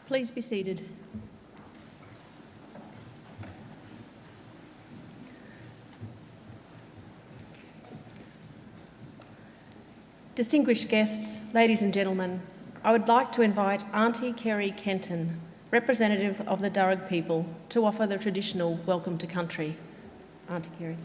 Please be seated. Distinguished guests, ladies and gentlemen, I would like to invite Auntie Kerry Kenton, representative of the Darug people, to offer the traditional welcome to country. Auntie Kerry.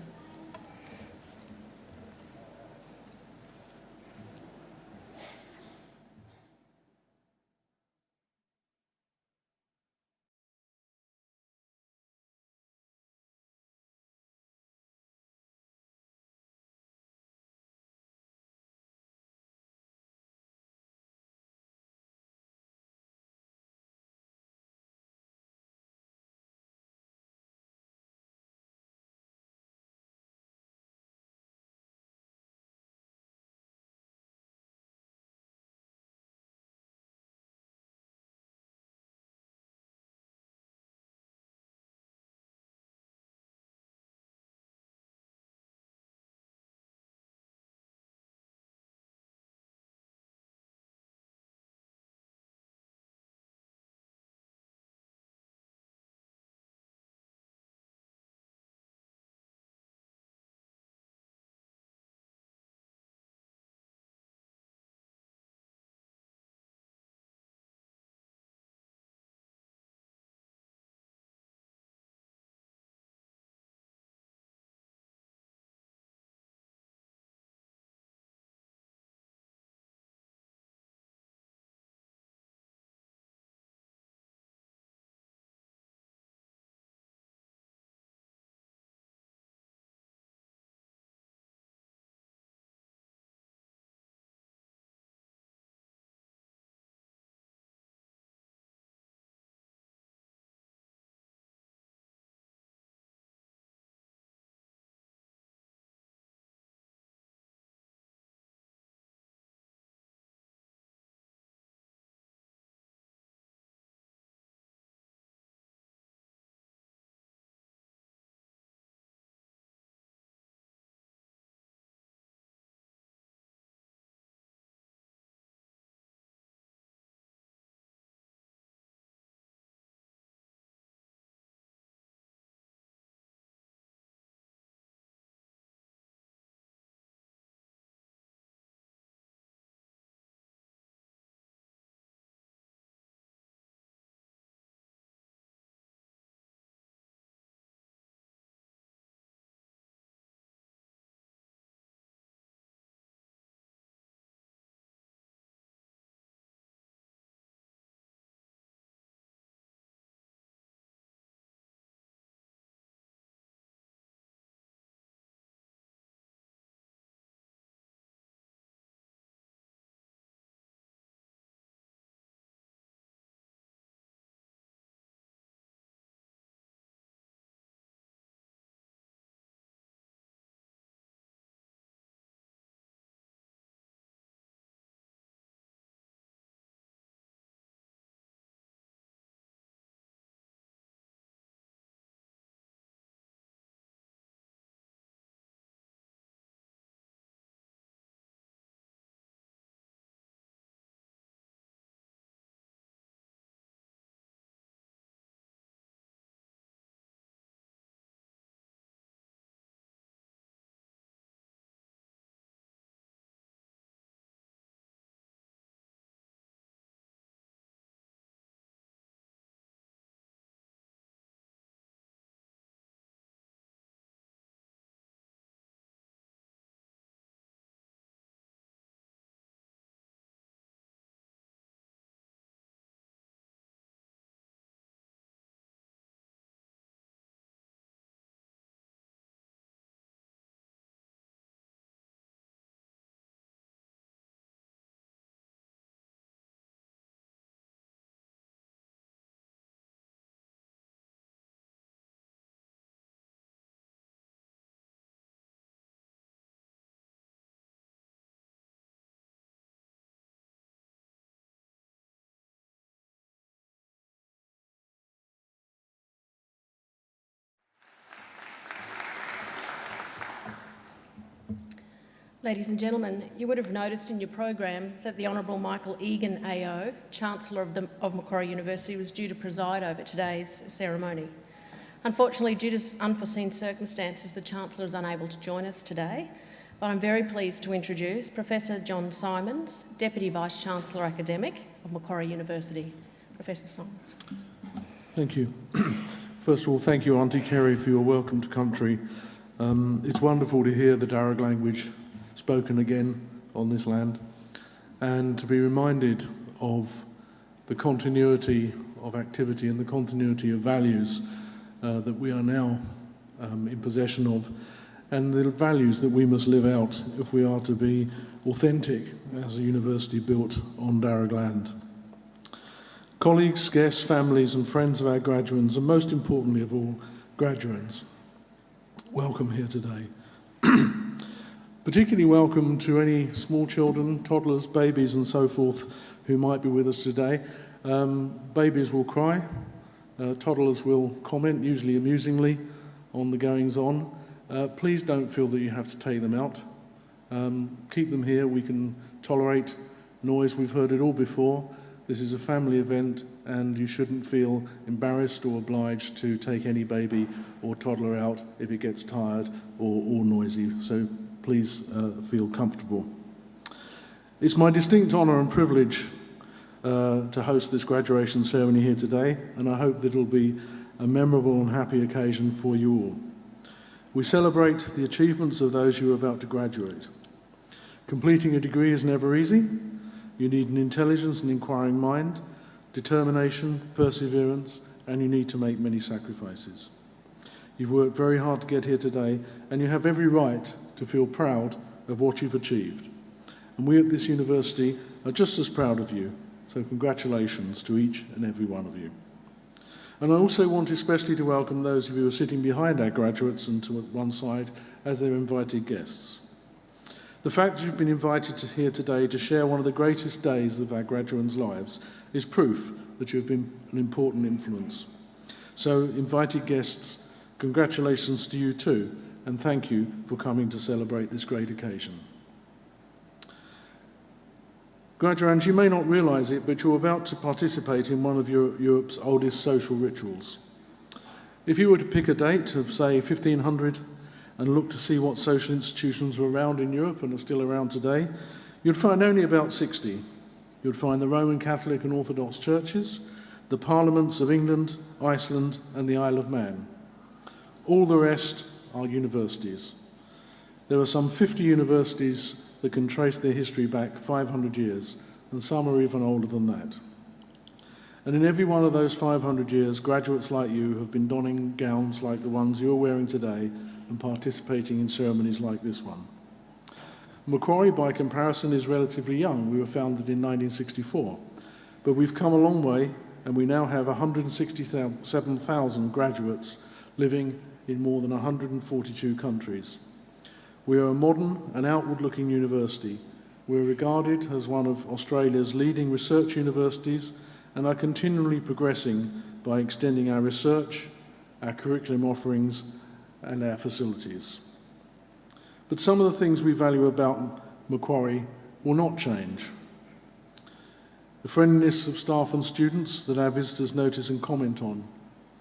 Ladies and gentlemen, you would have noticed in your program that the Honourable Michael Egan AO, Chancellor of Macquarie University, was due to preside over today's ceremony. Unfortunately, due to unforeseen circumstances, the Chancellor is unable to join us today, but I'm very pleased to introduce Professor John Simons, Deputy Vice-Chancellor Academic of Macquarie University. Professor Simons. Thank you. First of all, thank you, Auntie Kerry, for your welcome to country. It's wonderful to hear the Darug language spoken again on this land, and to be reminded of the continuity of activity and the continuity of values that we are now in possession of, and the values that we must live out if we are to be authentic as a university built on Darug land. Colleagues, guests, families and friends of our graduands, and most importantly of all, graduands, welcome here today. Particularly welcome to any small children, toddlers, babies and so forth who might be with us today. Babies will cry, toddlers will comment, usually amusingly, on the goings-on. Please don't feel that you have to take them out. Keep them here. We can tolerate noise. We've heard it all before. This is a family event and you shouldn't feel embarrassed or obliged to take any baby or toddler out if it gets tired or noisy. So please feel comfortable. It's my distinct honour and privilege to host this graduation ceremony here today, and I hope that it'll be a memorable and happy occasion for you all. We celebrate the achievements of those who are about to graduate. Completing a degree is never easy. You need an intelligent and inquiring mind, determination, perseverance, and you need to make many sacrifices. You've worked very hard to get here today, and you have every right to feel proud of what you've achieved. And we at this university are just as proud of you, so congratulations to each and every one of you. And I also want especially to welcome those of you who are sitting behind our graduates and to one side as their invited guests. The fact that you've been invited to here today to share one of the greatest days of our graduates' lives is proof that you've been an important influence. So, invited guests, congratulations to you too, and thank you for coming to celebrate this great occasion. Graduands, you may not realise it, but you're about to participate in one of Europe's oldest social rituals. If you were to pick a date of, say, 1500 and look to see what social institutions were around in Europe and are still around today, you'd find only about 60. You'd find the Roman Catholic and Orthodox churches, the parliaments of England, Iceland and the Isle of Man. All the rest are universities. There are some 50 universities that can trace their history back 500 years, and some are even older than that. And in every one of those 500 years, graduates like you have been donning gowns like the ones you're wearing today and participating in ceremonies like this one. Macquarie, by comparison, is relatively young. We were founded in 1964, but we've come a long way, and we now have 167,000 graduates living in more than 142 countries. We are a modern and outward-looking university. We're regarded as one of Australia's leading research universities and are continually progressing by extending our research, our curriculum offerings and our facilities. But some of the things we value about Macquarie will not change. The friendliness of staff and students that our visitors notice and comment on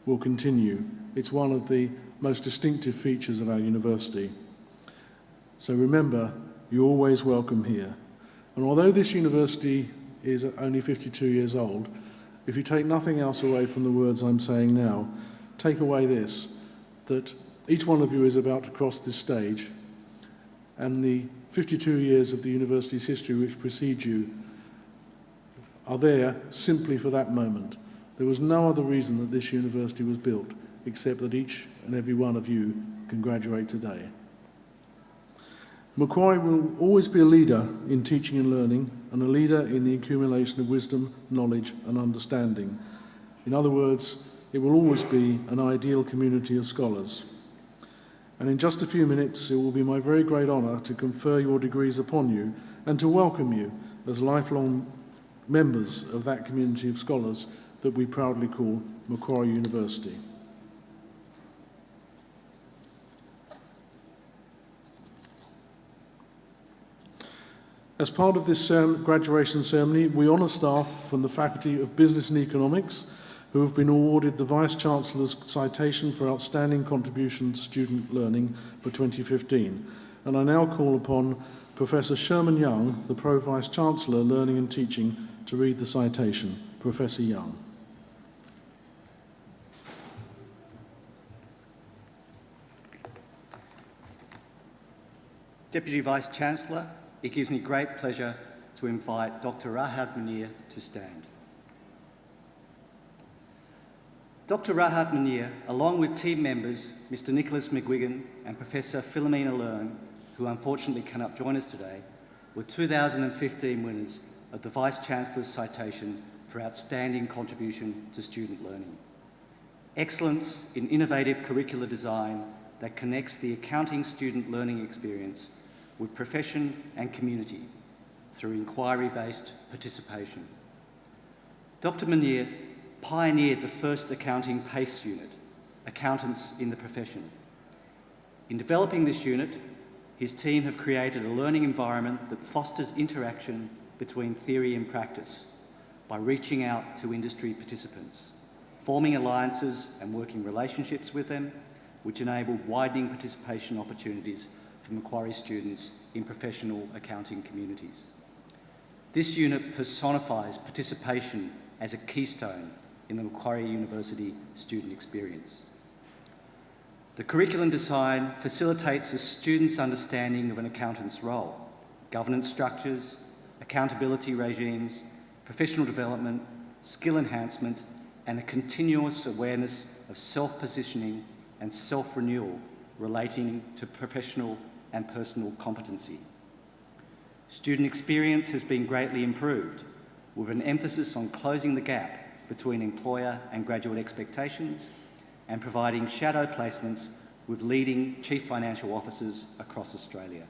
will continue. It's one of the most distinctive features of our university. So remember, you're always welcome here. And although this university is only 52 years old, if you take nothing else away from the words I'm saying now, take away this, that each one of you is about to cross this stage, and the 52 years of the university's history which precede you are there simply for that moment. There was no other reason that this university was built except that each and every one of you can graduate today. Macquarie will always be a leader in teaching and learning and a leader in the accumulation of wisdom, knowledge and understanding. In other words, it will always be an ideal community of scholars. And in just a few minutes, it will be my very great honour to confer your degrees upon you and to welcome you as lifelong members of that community of scholars that we proudly call Macquarie University. As part of this graduation ceremony, we honour staff from the Faculty of Business and Economics who have been awarded the Vice-Chancellor's citation for outstanding contribution to student learning for 2015. And I now call upon Professor Sherman Young, the Pro-Vice-Chancellor, Learning and Teaching, to read the citation. Professor Young. Deputy Vice-Chancellor, it gives me great pleasure to invite Dr. Rahat Munir to stand. Dr. Rahat Munir, along with team members Mr. Nicholas McGuigan and Professor Philomena Learn, who unfortunately cannot join us today, were 2015 winners of the Vice-Chancellor's citation for outstanding contribution to student learning. Excellence in innovative curricular design that connects the accounting student learning experience with profession and community through inquiry-based participation. Dr. Munir pioneered the first accounting PACE unit, Accountants in the Profession. In developing this unit, his team have created a learning environment that fosters interaction between theory and practice by reaching out to industry participants, forming alliances and working relationships with them, which enable widening participation opportunities for Macquarie students in professional accounting communities. This unit personifies participation as a keystone in the Macquarie University student experience. The curriculum design facilitates a student's understanding of an accountant's role, governance structures, accountability regimes, professional development, skill enhancement, and a continuous awareness of self-positioning and self-renewal relating to professional and personal competency. Student experience has been greatly improved, with an emphasis on closing the gap between employer and graduate expectations and providing shadow placements with leading chief financial officers across Australia.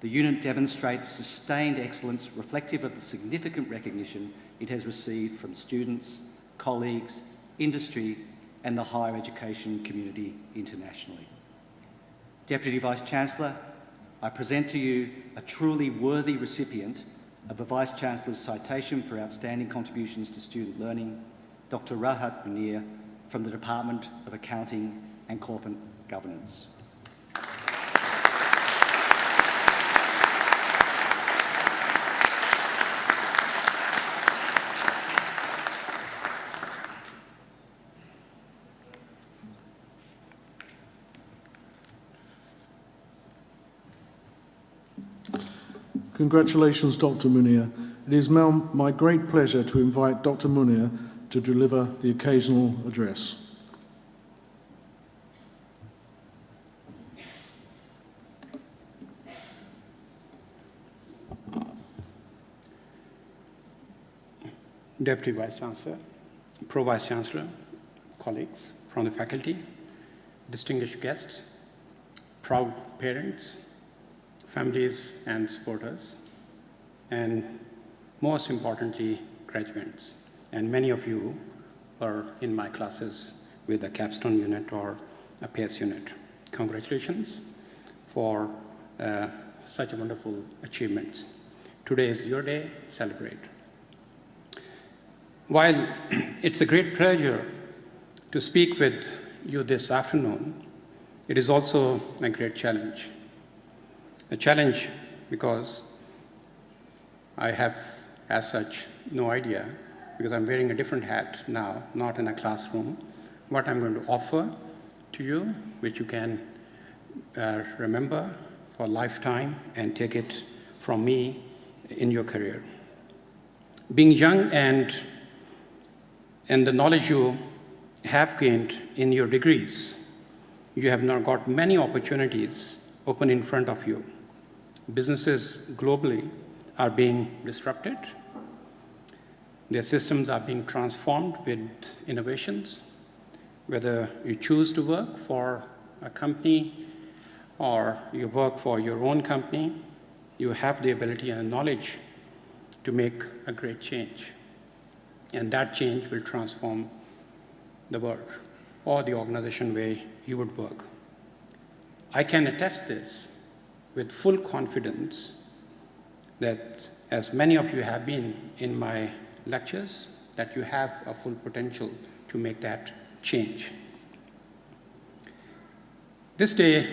The unit demonstrates sustained excellence reflective of the significant recognition it has received from students, colleagues, industry, and the higher education community internationally. Deputy Vice-Chancellor, I present to you a truly worthy recipient of the Vice-Chancellor's citation for outstanding contributions to student learning, Dr. Rahat Munir, from the Department of Accounting and Corporate Governance. Congratulations, Dr. Munir. It is now my great pleasure to invite Dr. Munir to deliver the occasional address. Deputy Vice-Chancellor, Pro-Vice-Chancellor, colleagues from the faculty, distinguished guests, proud parents, families and supporters, and most importantly, graduates. And many of you are in my classes with a capstone unit or a PACE unit. Congratulations for such a wonderful achievements. Today is your day, celebrate. While it's a great pleasure to speak with you this afternoon, it is also a great challenge. A challenge because I have, as such, no idea, because I'm wearing a different hat now, not in a classroom, what I'm going to offer to you, which you can remember for a lifetime and take it from me in your career. Being young and the knowledge you have gained in your degrees, you have now got many opportunities open in front of you. Businesses globally are being disrupted. Their systems are being transformed with innovations. Whether you choose to work for a company or you work for your own company, you have the ability and knowledge to make a great change. And that change will transform the world or the organization where you would work. I can attest this with full confidence that, as many of you have been in my lectures, that you have a full potential to make that change. This day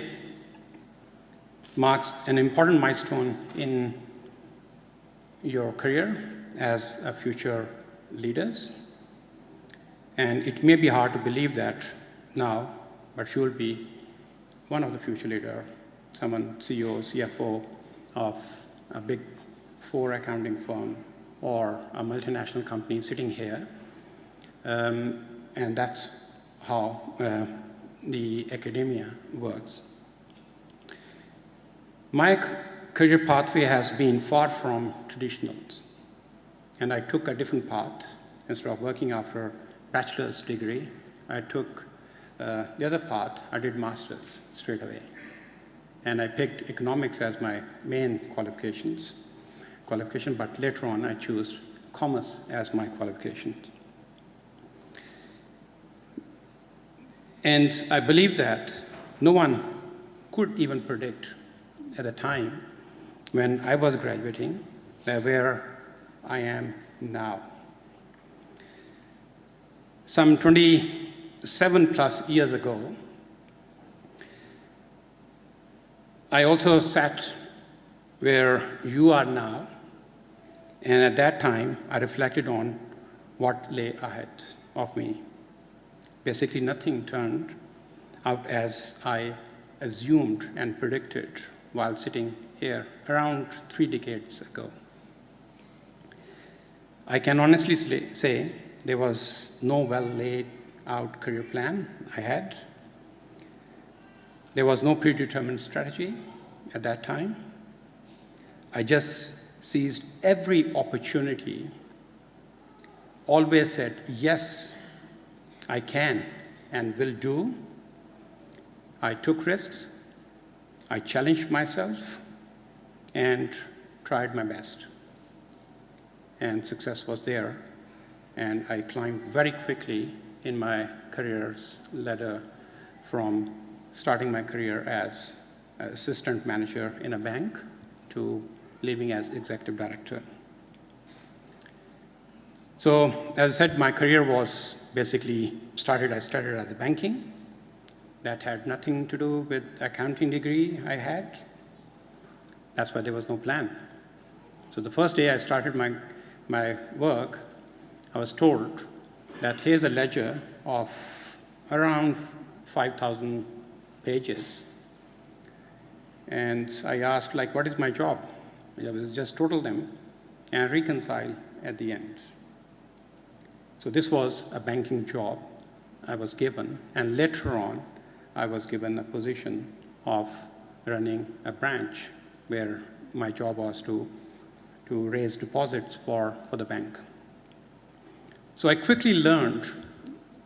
marks an important milestone in your career as a future leaders. And it may be hard to believe that now, but you will be one of the future leaders, someone CEO, CFO of a big 4 accounting firm or a multinational company sitting here. And that's how the academia works. My career pathway has been far from traditional, and I took a different path. Instead of working after bachelor's degree, I took the other path. I did master's straight away. And I picked economics as my main qualification, but later on I chose commerce as my qualification. And I believe that no one could even predict at the time when I was graduating where I am now. Some 27 plus years ago, I also sat where you are now, and at that time, I reflected on what lay ahead of me. Basically, nothing turned out as I assumed and predicted while sitting here around 3 decades ago. I can honestly say there was no well laid out career plan I had. There was no predetermined strategy at that time. I just seized every opportunity, always said, yes, I can and will do. I took risks, I challenged myself, and tried my best. And success was there, and I climbed very quickly in my career's ladder from starting my career as an assistant manager in a bank to leaving as executive director. So, as I said, my career was basically I started as a banking. That had nothing to do with accounting degree I had. That's why there was no plan. So the first day I started my work, I was told that here's a ledger of around 5,000 pages. And I asked, what is my job? I was just total them and reconcile at the end. So this was a banking job I was given, and later on, I was given a position of running a branch where my job was to raise deposits for the bank. So I quickly learned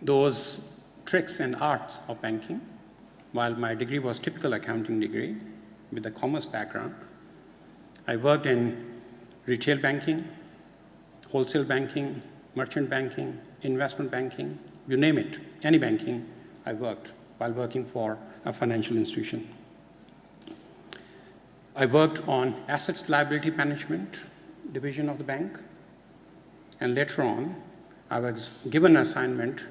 those tricks and arts of banking. While my degree was typical accounting degree with a commerce background, I worked in retail banking, wholesale banking, merchant banking, investment banking, you name it, any banking I worked while working for a financial institution. I worked on assets liability management division of the bank, and later on, I was given an assignment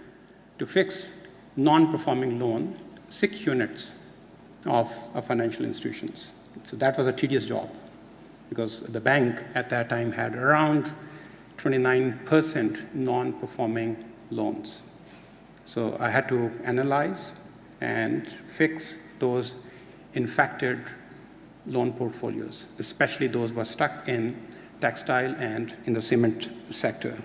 to fix non-performing loan, 6 units of financial institutions. So that was a tedious job because the bank at that time had around 29% non-performing loans. So I had to analyze and fix those infected loan portfolios, especially those were stuck in textile and in the cement sector.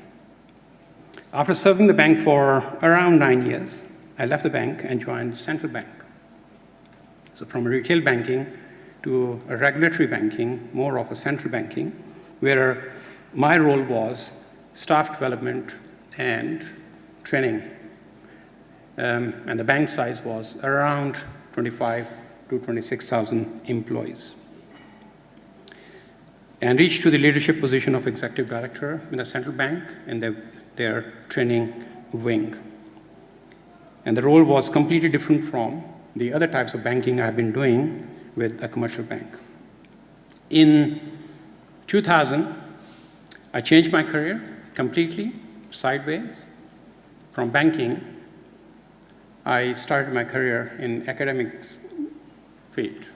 After serving the bank for around 9 years, I left the bank and joined central bank. So from retail banking to a regulatory banking, more of a central banking, where my role was staff development and training. And the bank size was around 25 to 26,000 employees. And reached to the leadership position of executive director in the central bank in their training wing. And the role was completely different from the other types of banking I've been doing with a commercial bank. In 2000, I changed my career completely, sideways. From banking, I started my career in academics field.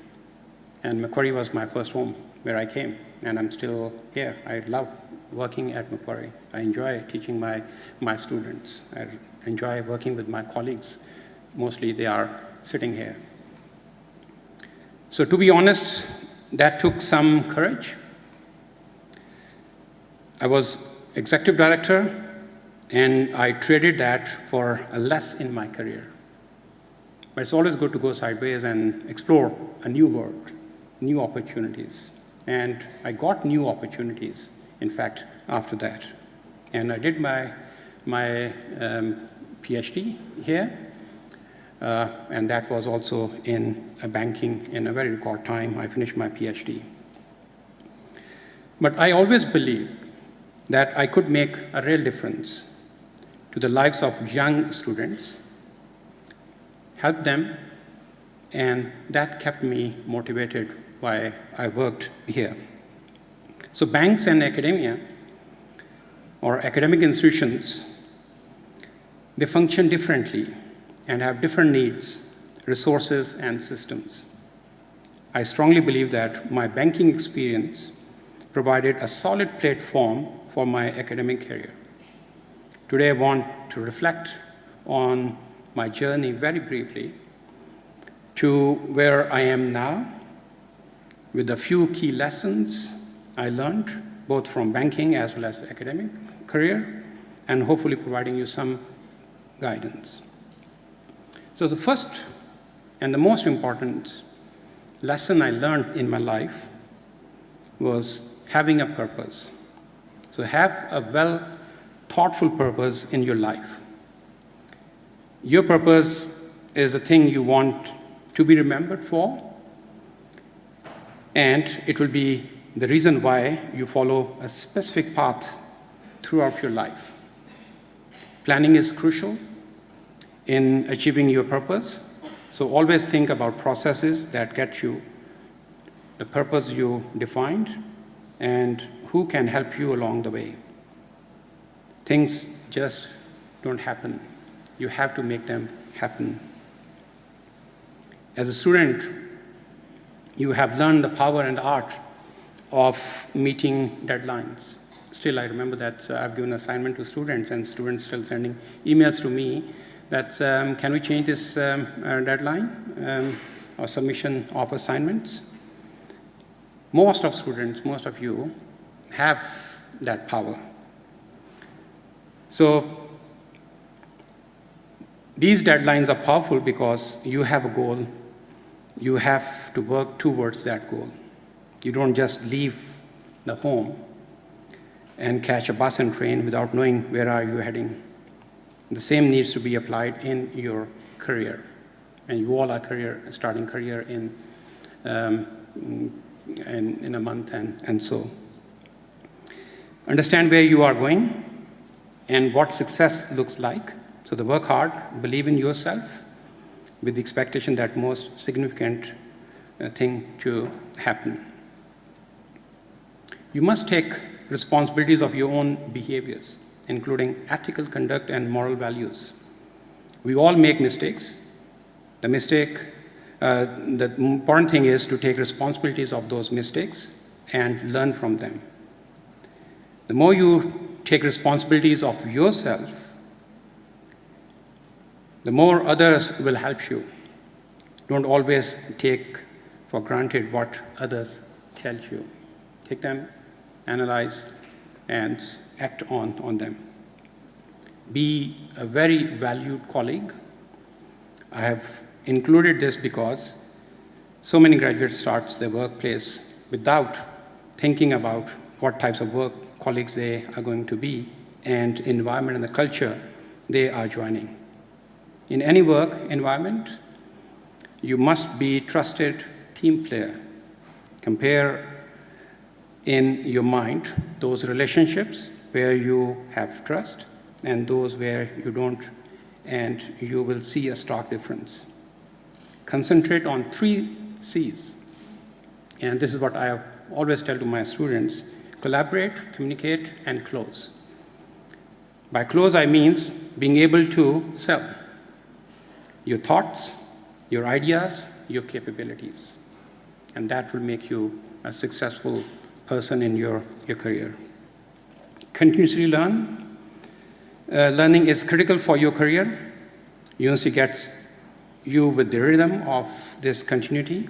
And Macquarie was my first home where I came, and I'm still here. I love working at Macquarie. I enjoy teaching my students. I enjoy working with my colleagues. Mostly they are sitting here. So to be honest, that took some courage. I was executive director, and I traded that for a less in my career. But it's always good to go sideways and explore a new world, new opportunities. And I got new opportunities, in fact, after that. And I did my PhD here, and that was also in banking in a very record time. I finished my PhD. But I always believed that I could make a real difference to the lives of young students, help them, and that kept me motivated why I worked here. So banks and academia, or academic institutions, they function differently and have different needs, resources, and systems. I strongly believe that my banking experience provided a solid platform for my academic career. Today, I want to reflect on my journey very briefly to where I am now, with a few key lessons I learned, both from banking as well as academic career, and hopefully providing you some guidance. So the first and the most important lesson I learned in my life was having a purpose. So have a thoughtful purpose in your life. Your purpose is the thing you want to be remembered for, and it will be the reason why you follow a specific path throughout your life. Planning is crucial in achieving your purpose, so always think about processes that get you the purpose you defined and who can help you along the way. Things just don't happen. You have to make them happen. As a student, you have learned the power and art of meeting deadlines. Still, I remember that I've given assignment to students, and students still sending emails to me that, can we change this deadline or submission of assignments? Most of students, most of you, have that power. So these deadlines are powerful because you have a goal. You have to work towards that goal. You don't just leave the home and catch a bus and train without knowing where are you heading. The same needs to be applied in your career. And you all are starting career in a month and so. Understand where you are going and what success looks like. So the work hard, believe in yourself with the expectation that most significant thing to happen. You must take responsibilities of your own behaviors, including ethical conduct and moral values. We all make mistakes. The important thing is to take responsibilities of those mistakes and learn from them. The more you take responsibilities of yourself, the more others will help you. Don't always take for granted what others tell you. Take them, analyze, and act on them. Be a very valued colleague. I have included this because so many graduates start their workplace without thinking about what types of work colleagues they are going to be and environment and the culture they are joining. In any work environment, you must be a trusted team player. Compare in your mind those relationships where you have trust and those where you don't, and you will see a stark difference. Concentrate on 3 C's. And this is what I always tell to my students. collaborate, communicate, and close. By close, I mean being able to sell your thoughts, your ideas, your capabilities. And that will make you a successful person in your career. Continuously learn. Learning is critical for your career. University gets you with the rhythm of this continuity,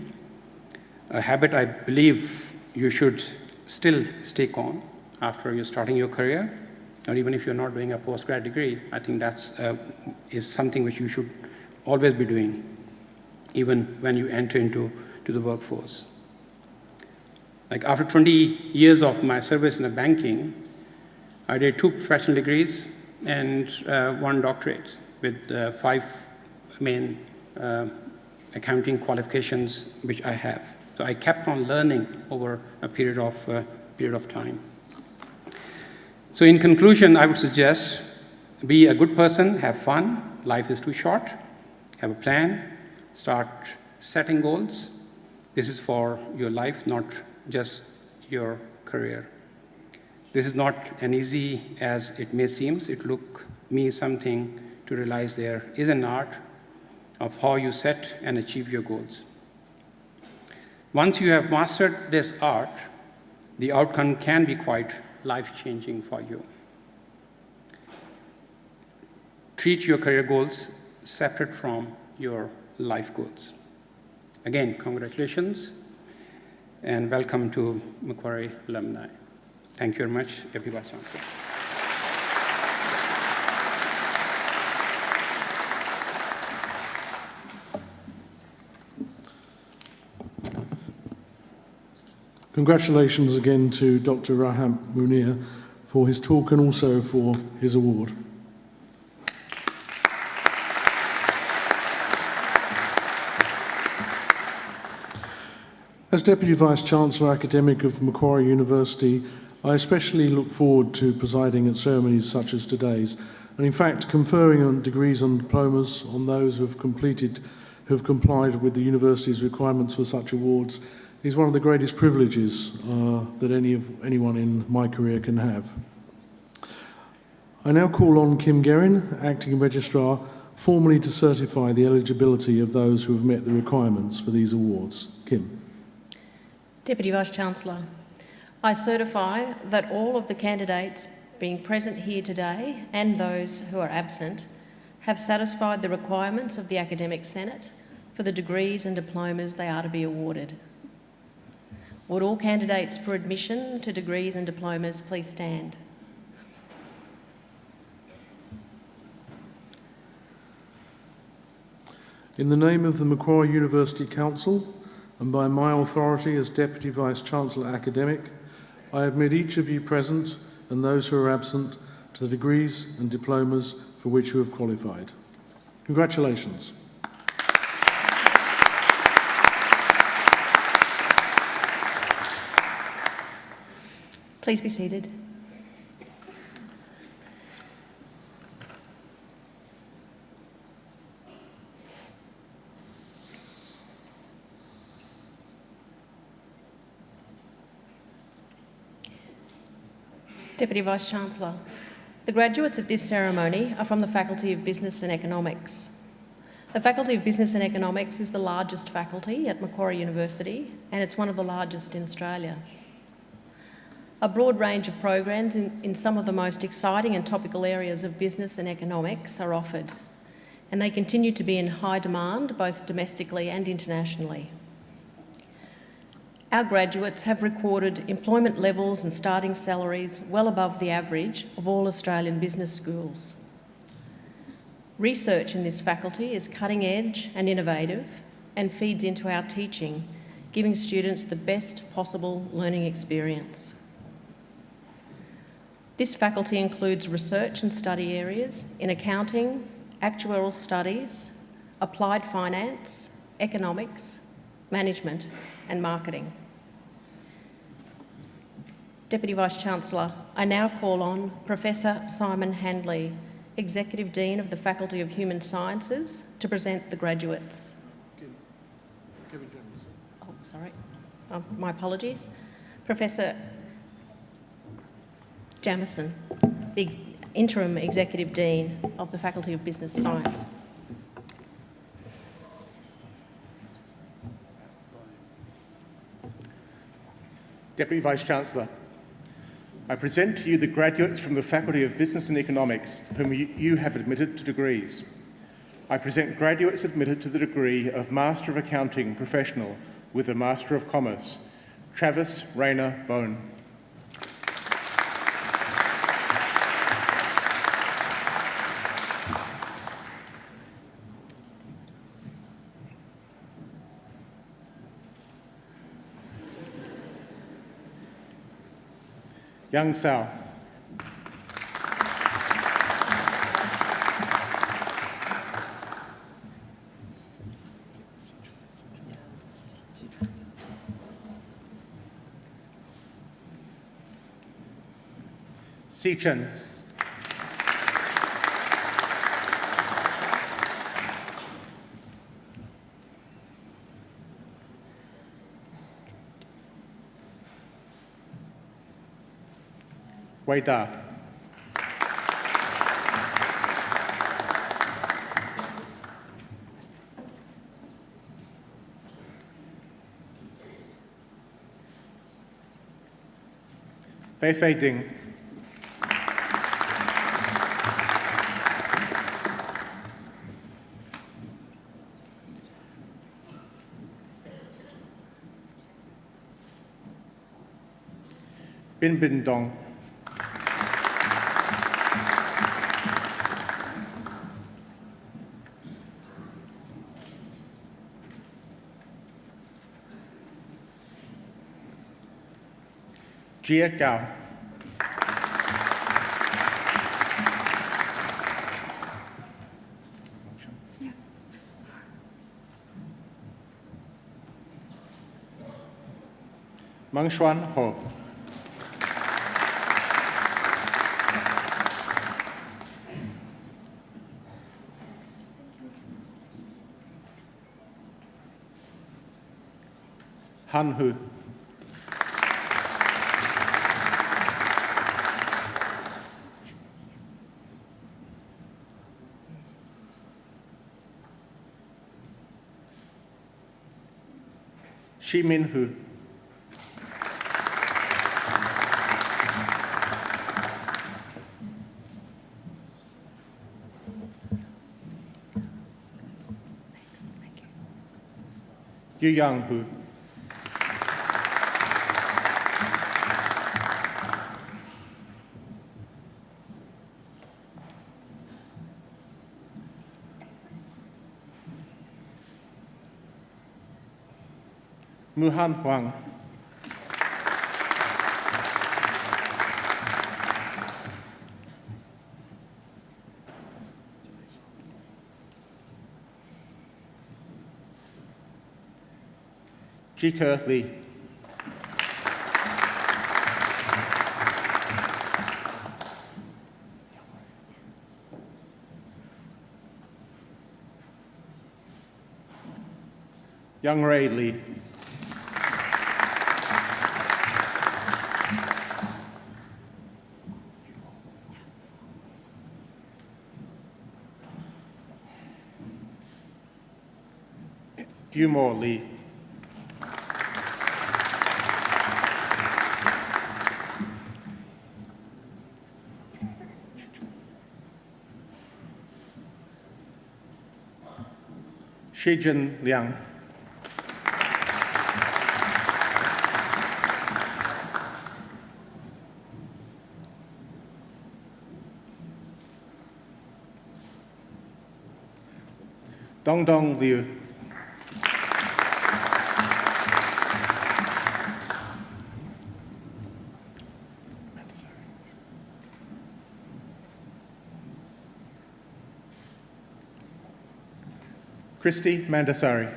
a habit I believe you should still stick on after you're starting your career, or even if you're not doing a postgrad degree. I think that is something which you should always be doing, even when you enter into the workforce. Like after 20 years of my service in the banking, I did 2 professional degrees and 1 doctorate with 5 main accounting qualifications which I have. So I kept on learning over a period of time. So in conclusion, I would suggest be a good person, have fun, life is too short, have a plan, start setting goals. This is for your life, not just your career. This is not as easy as it may seem. It took me something to realize there is an art of how you set and achieve your goals. Once you have mastered this art, the outcome can be quite life-changing for you. Treat your career goals separate from your life goals. Again, congratulations and welcome to Macquarie alumni. Thank you very much, Deputy Vice Chancellor. Congratulations again to Dr. Rahmat Munir for his talk and also for his award. As Deputy Vice-Chancellor Academic of Macquarie University, I especially look forward to presiding at ceremonies such as today's, and in fact conferring on degrees and diplomas on those who have complied with the university's requirements for such awards is one of the greatest privileges that anyone in my career can have. I now call on Kim Guerin, Acting Registrar, formally to certify the eligibility of those who have met the requirements for these awards. Kim. Deputy Vice-Chancellor, I certify that all of the candidates being present here today and those who are absent have satisfied the requirements of the Academic Senate for the degrees and diplomas they are to be awarded. Would all candidates for admission to degrees and diplomas please stand? In the name of the Macquarie University Council and by my authority as Deputy Vice-Chancellor Academic, I admit each of you present and those who are absent to the degrees and diplomas for which you have qualified. Congratulations. Please be seated. Deputy Vice-Chancellor, the graduates at this ceremony are from the Faculty of Business and Economics. The Faculty of Business and Economics is the largest faculty at Macquarie University and it's one of the largest in Australia. A broad range of programs in some of the most exciting and topical areas of business and economics are offered, and they continue to be in high demand both domestically and internationally. Our graduates have recorded employment levels and starting salaries well above the average of all Australian business schools. Research in this faculty is cutting edge and innovative and feeds into our teaching, giving students the best possible learning experience. This faculty includes research and study areas in accounting, actuarial studies, applied finance, economics, management and marketing. Deputy Vice-Chancellor, I now call on Professor Simon Handley, Executive Dean of the Faculty of Human Sciences, to present the graduates. Kevin Jones. Oh, sorry. My apologies. Professor Jamieson, the Interim Executive Dean of the Faculty of Business Science. Deputy Vice-Chancellor, I present to you the graduates from the Faculty of Business and Economics whom you have admitted to degrees. I present graduates admitted to the degree of Master of Accounting Professional with the Master of Commerce, Travis Rayner Bone. Young Sao. Si Chen. Wei Da. Fei Fei Ding. Bin Bin Dong. Jia Gao. Meng Xuan Ho. Han Hu. Shi Min Hu. Yu Yang Hu. Muhan Huang. Jike Li. Young Ray Li. Yumo Li. Shijin Liang. Dongdong Liu. Christy Mandasari.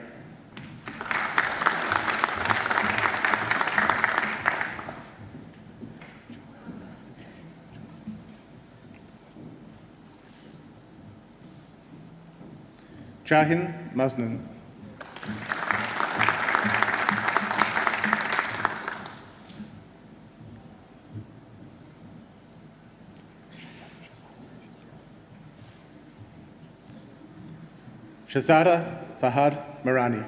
Jahin Maznan. Shahzada Fahad Marani.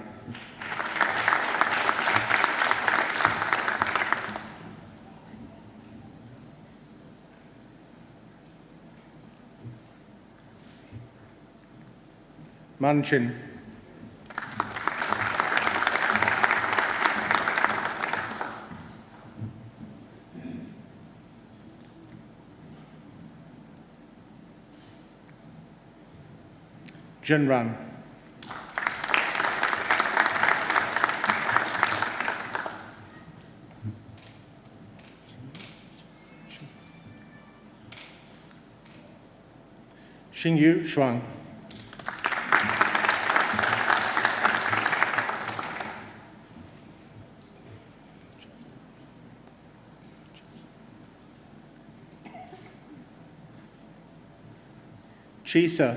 Manchin. Jinran. Xingyu Shuang. Chisa.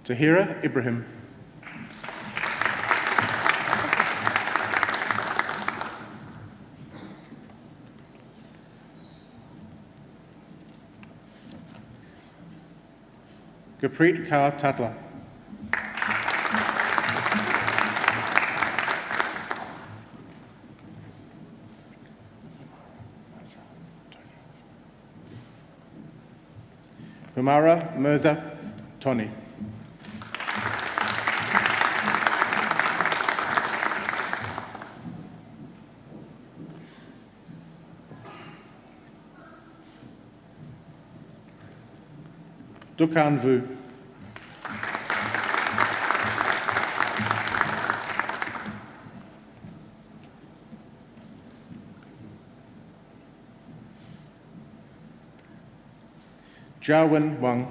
Tahira Ibrahim. Gurpreet Kaur Tatla. Humara Mirza Tony. Dukan Vu. Jiawen Wang.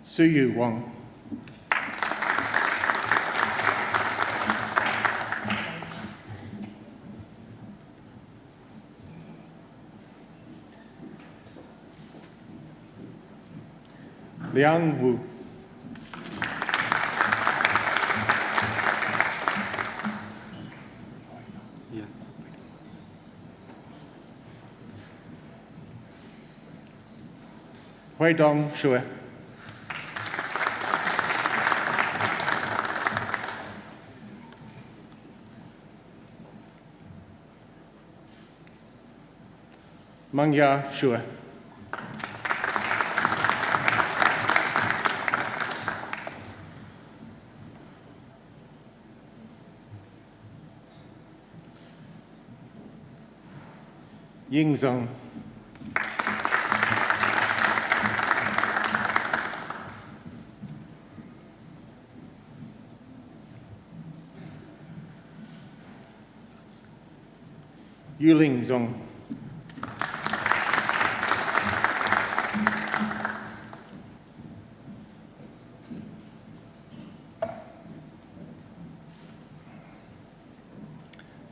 Suyu Wang. Liang Wu. Yes. Huidong Shui. Mangya Shui. Yingzheng. Yulingzhong.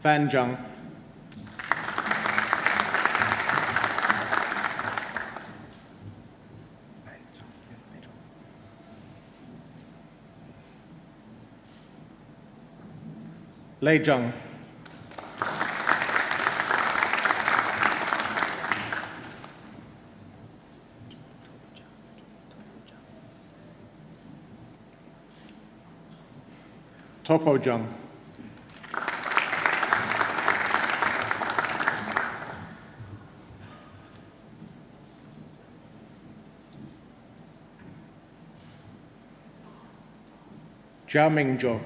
Fan Zhang. Lei Zhang. Topo Zhang. Jia Mingzhou.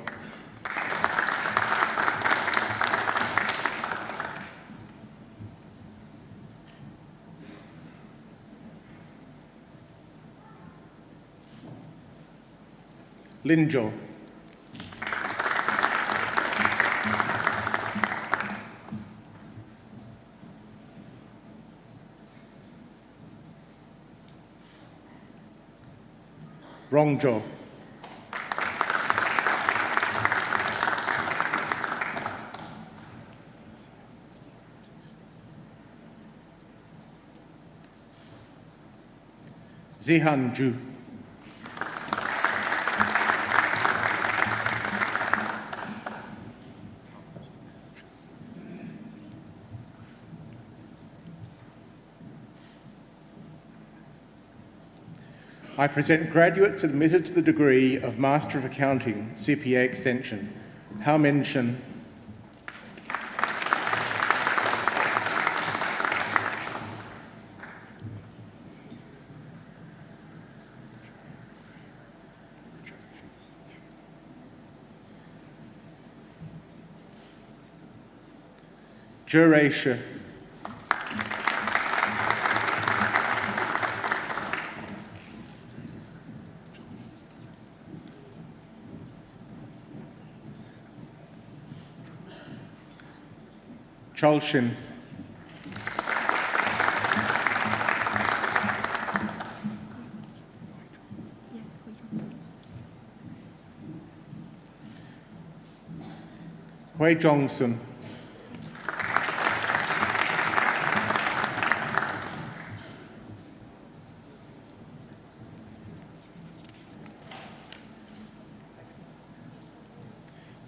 Linzhou. Rongzhou. Zihan Zhu. I present graduates admitted to the degree of Master of Accounting, CPA Extension, Hao Men Shin, Zhe Shi, Chol Shin, Hui Jongsun,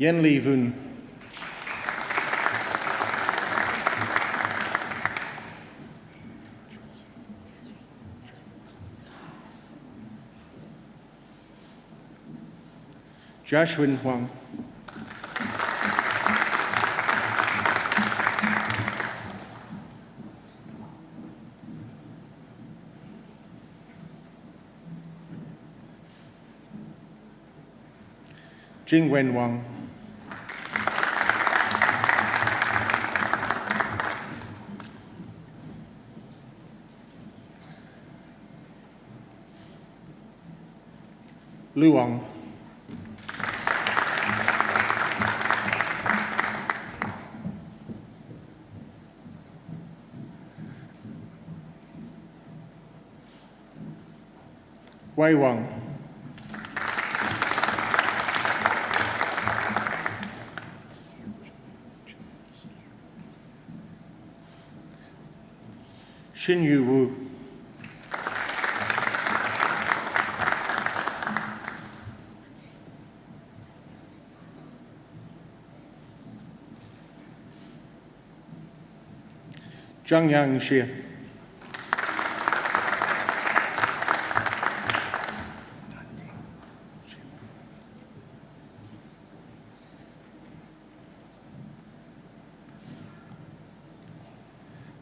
Yen Li Vun, Joshua Huang, Jingwen Wang, Lu Wang, Wei Wang, Xin Yu Wu, Zhang Yang Xie,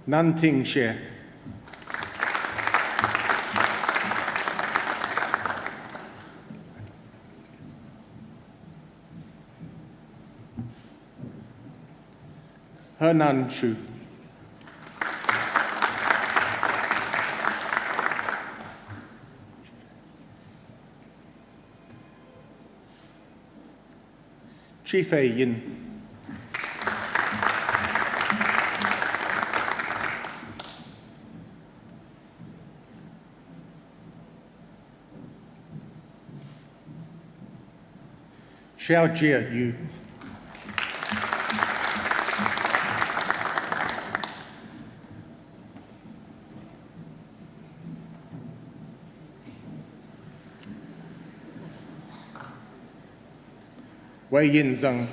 Nanting Xie, Henan Shu, Chi Fei Yin, Xiao Jie Yu, Wei Yin Zheng,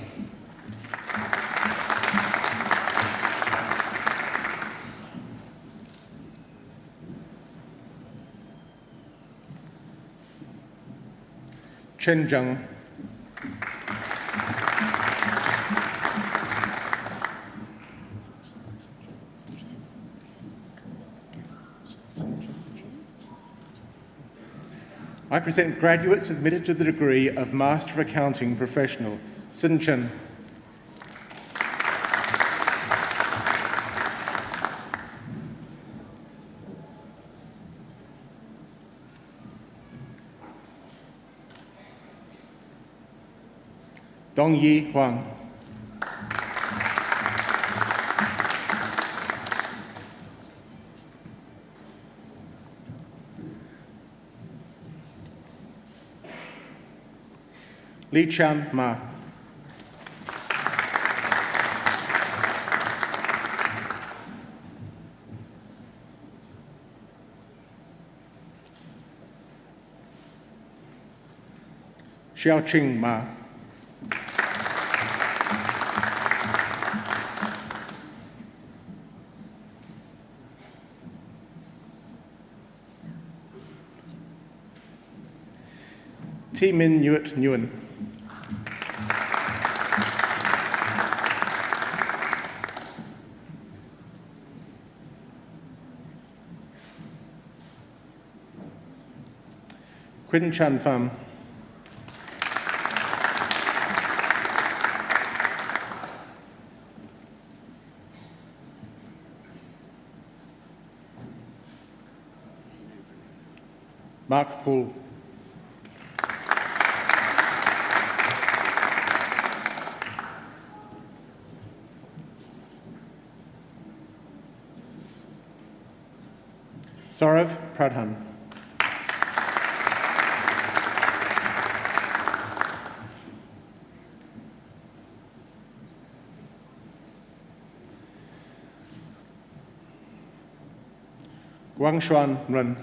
Chen Zheng, I present graduates admitted to the degree of Master of Accounting Professional, Sin Chen, Dong Yi Huang, Li Chan Ma, Xiao Ching Ma. Thi Min Nguyen Nguyen. Quinn Chan Pham. Mark Paul. Saurav Pradhan. Guangshuan Ren.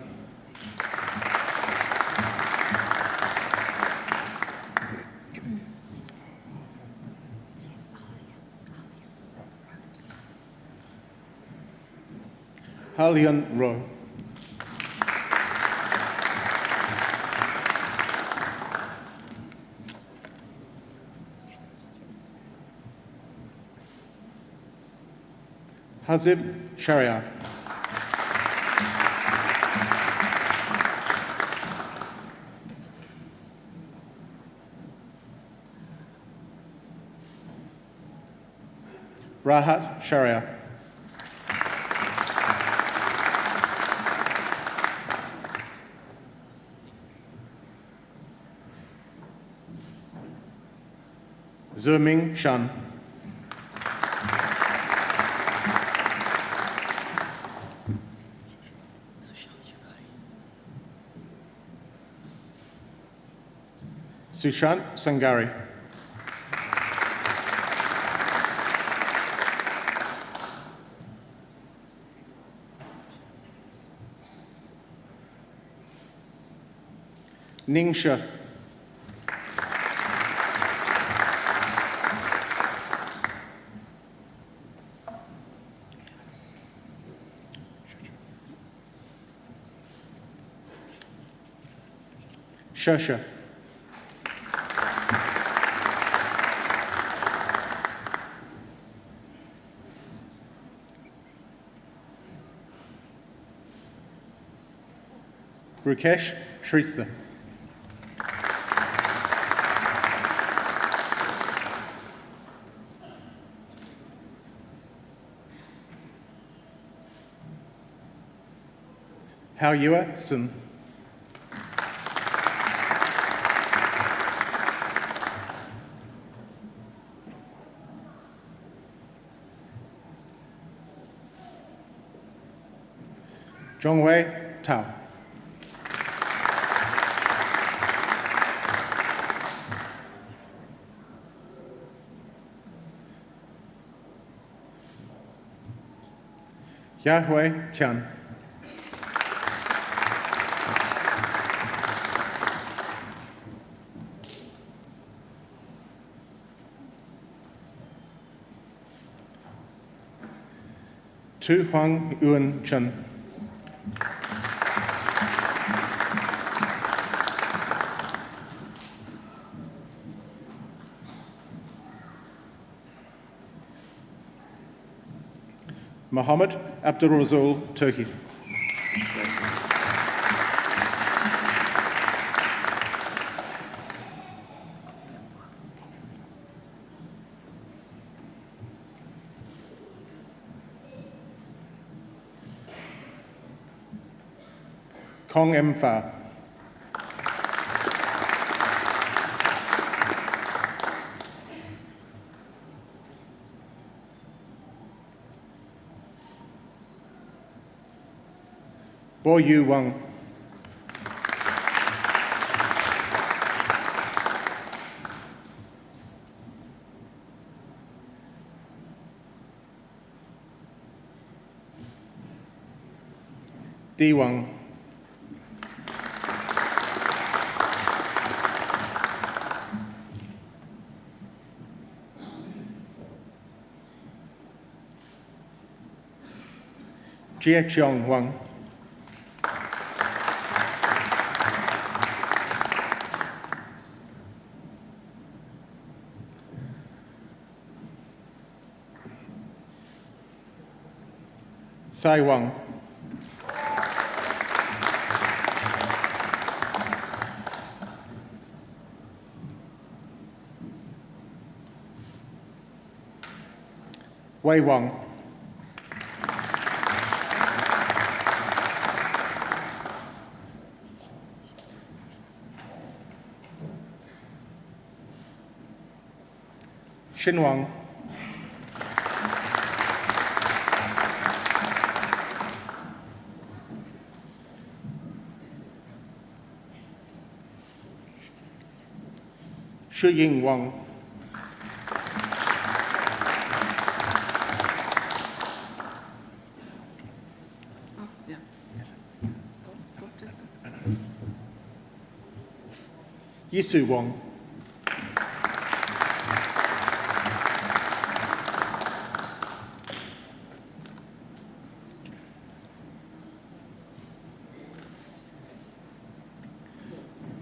Halian Ro. Hazib Sharia. Rahat Sharia. Zuming Shan. Sushant Sangari. Ning She. Shasha. Rukesh Shrestha. Hao Yua Sun. Zhongwei Tao. Yahweh Tian. Tu Huang Yuan Chen. Mohammed Abdul Razul Turkey. Kong M. Fa. Bo Yu Wang. Di Wang. Jia Cheong Wang, Sai Wang, Wei Wang, Shin Wang, Shu Ying Wang, Yisu Wang,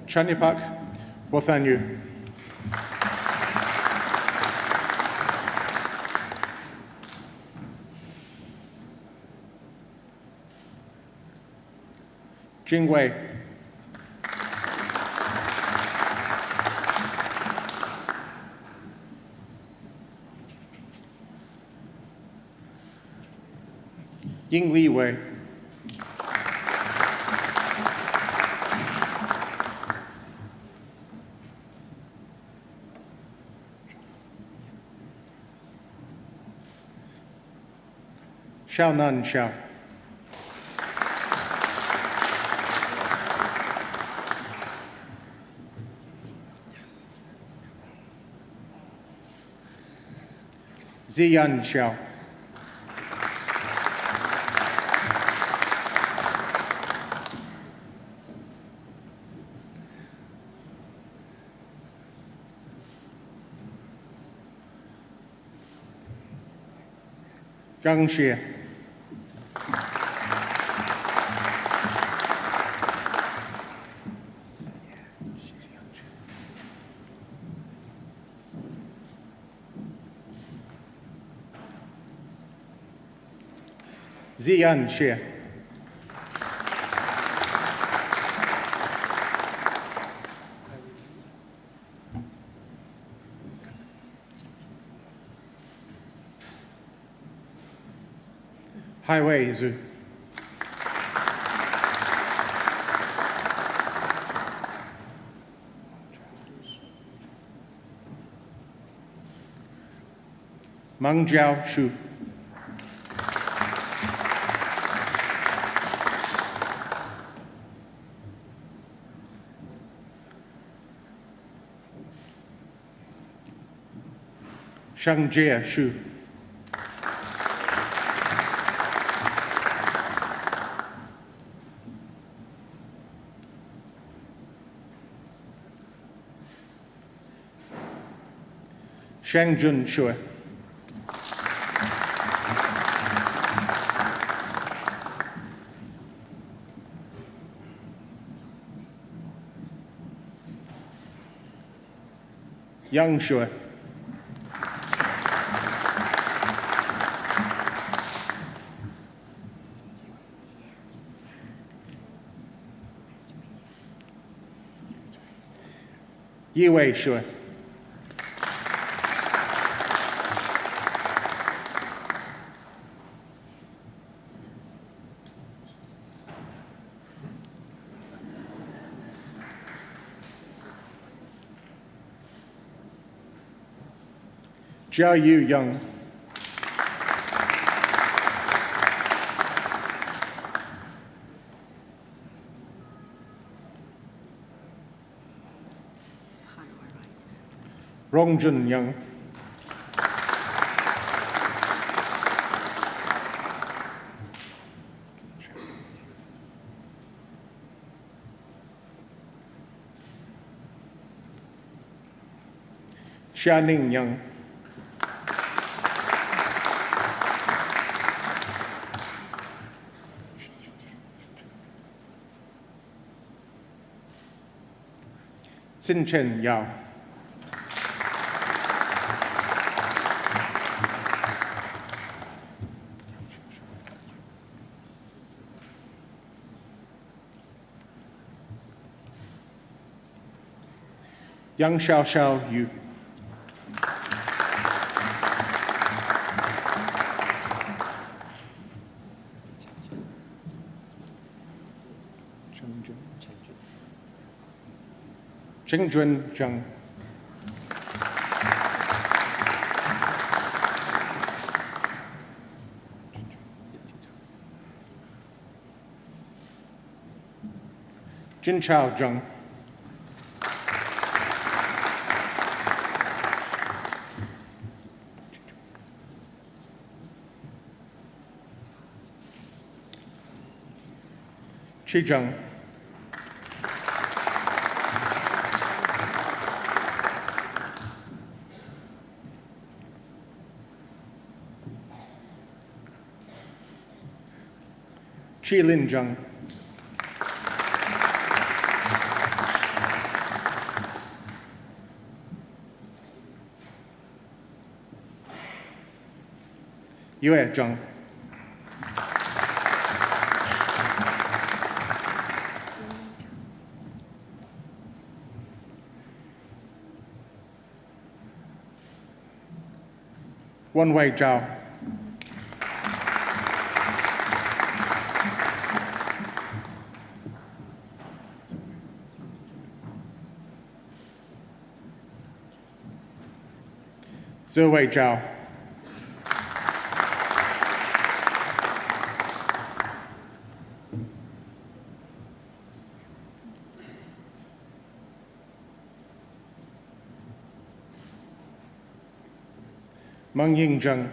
Chanyapak Bothanyu, Jing Wei, Ying Li Wei, Xiao Nan Xiao, Ziyan Xiao, Gang Xie, Ziyan Xie, Highway Zhu, Meng Jiao Shu, Shang Jie Shu, Shang Jun Shui, Yang Shui, Yiwei Shui, Jiao Yu Yang, Rongjun Yang, Xianing Yang, Xin Chen Yao. Yang Xiao Xiao Yu. Chengjuan Zhang. Jinchao Zhang. Qi Zhang. Qi Lin Zhang. Yue Zhang. Wan Wei Zhao. Zhe Zhao. Meng Ying Zheng.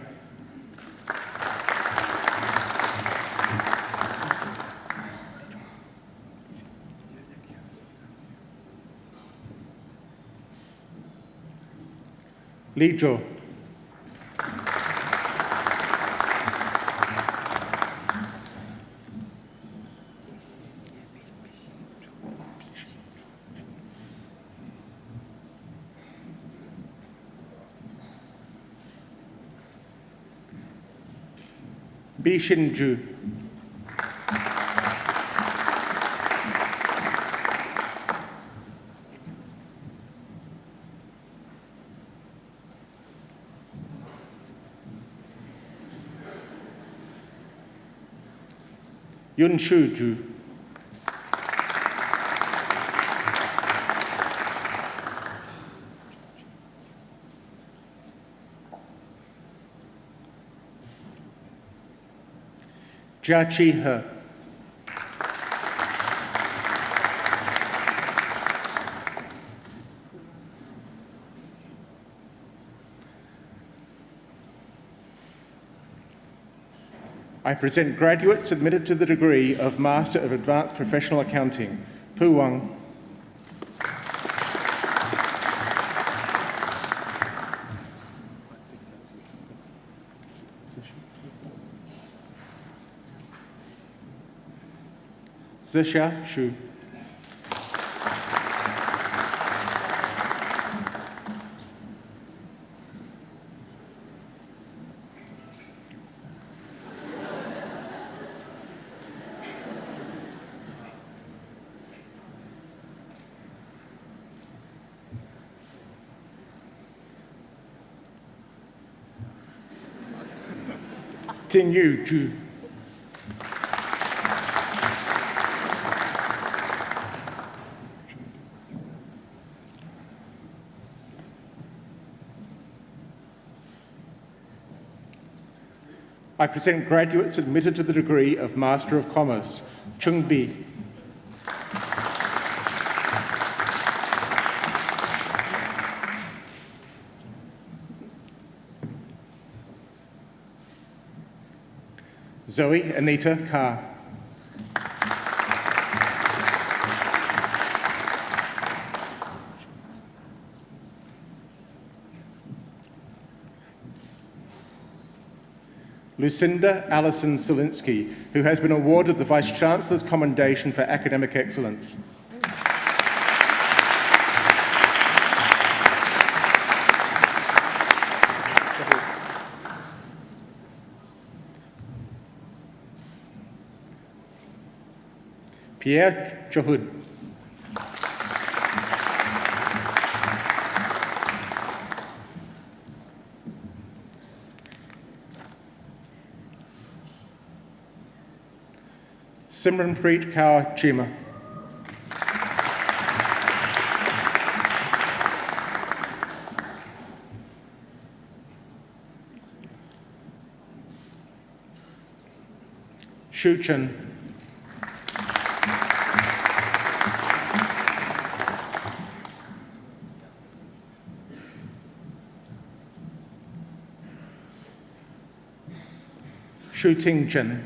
Li Zhou. Bi Xin Zhu. Yun Shu Zhu. Jia Chi He. I present graduates admitted to the degree of Master of Advanced Professional Accounting, Pu Wang. Zixia Shu. Ting Yu Zhu. I present graduates admitted to the degree of Master of Commerce, Chung Bi. Zoe Anita Carr. Lucinda Allison Solinsky, who has been awarded the Vice-Chancellor's Commendation for Academic Excellence. Pierre Chahud. Simranpreet Kaur Chima. Shu Chen. Shu Ting Chen.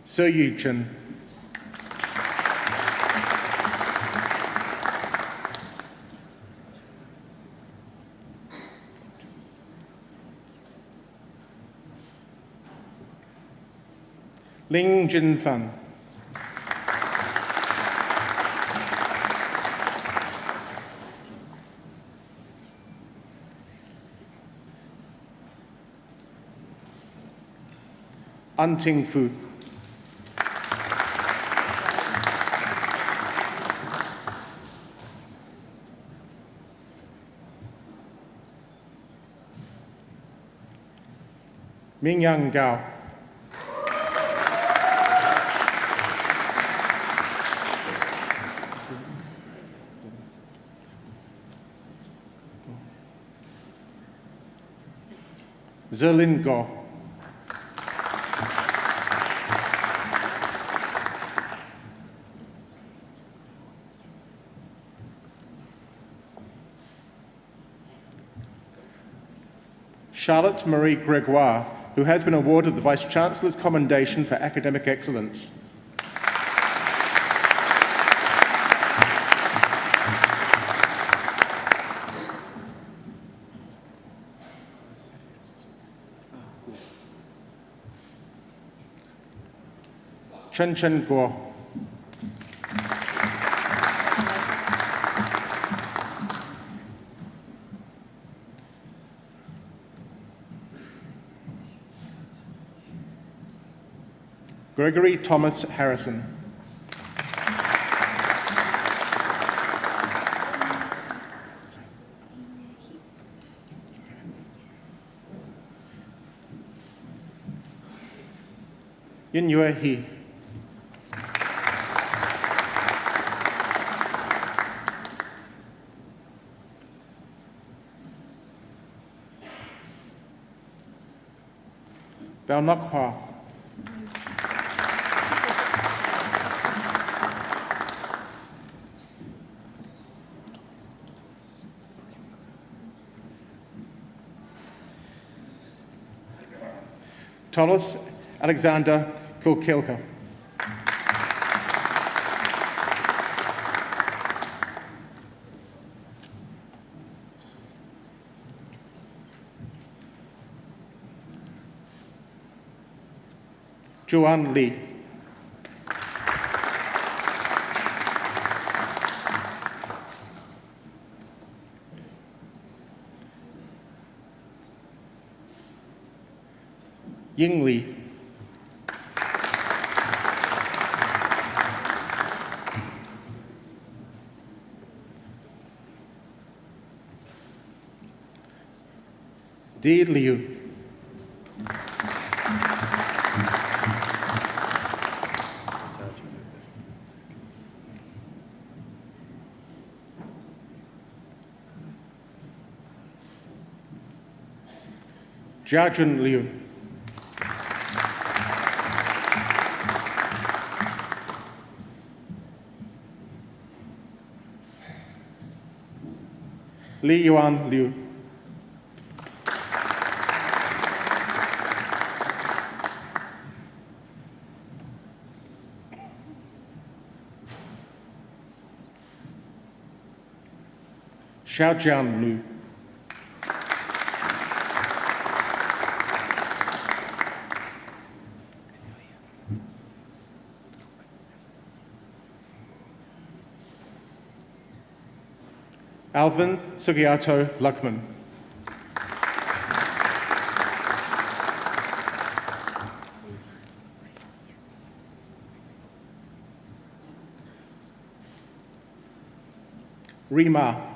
So Yu Chen. Ling Jin Fan. An Ting Fu. Ming Yang Gao. Zerlin Go. Charlotte Marie Gregoire, who has been awarded the Vice-Chancellor's Commendation for Academic Excellence. Chen Chen Guo. Gregory Thomas Harrison. Yin Yue He. Bao Nok Hua. Thomas Alexander Kilkilka. Joanne Lee. Ying Li. Di Liu. Jiajun Liu. Li Yuan Liu. Xiaojian Liu. Alvin Sugiato Luckman. Rima.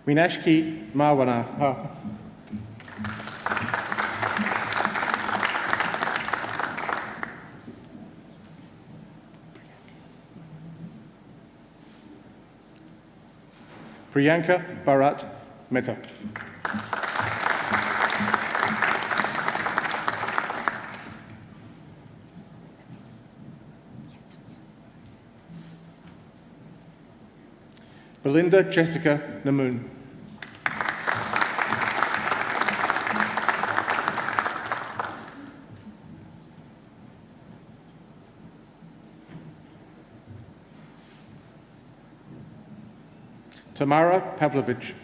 Minashki Marwana. Priyanka Bharat Mehta. Belinda Jessica Namoon. Tamara Pavlovich.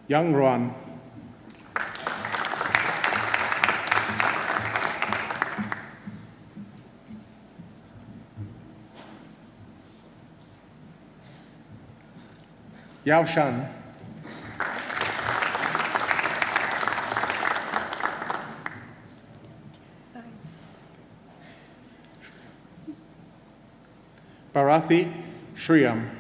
Young Ruan. Yao Shan. Bharathi Shriyam.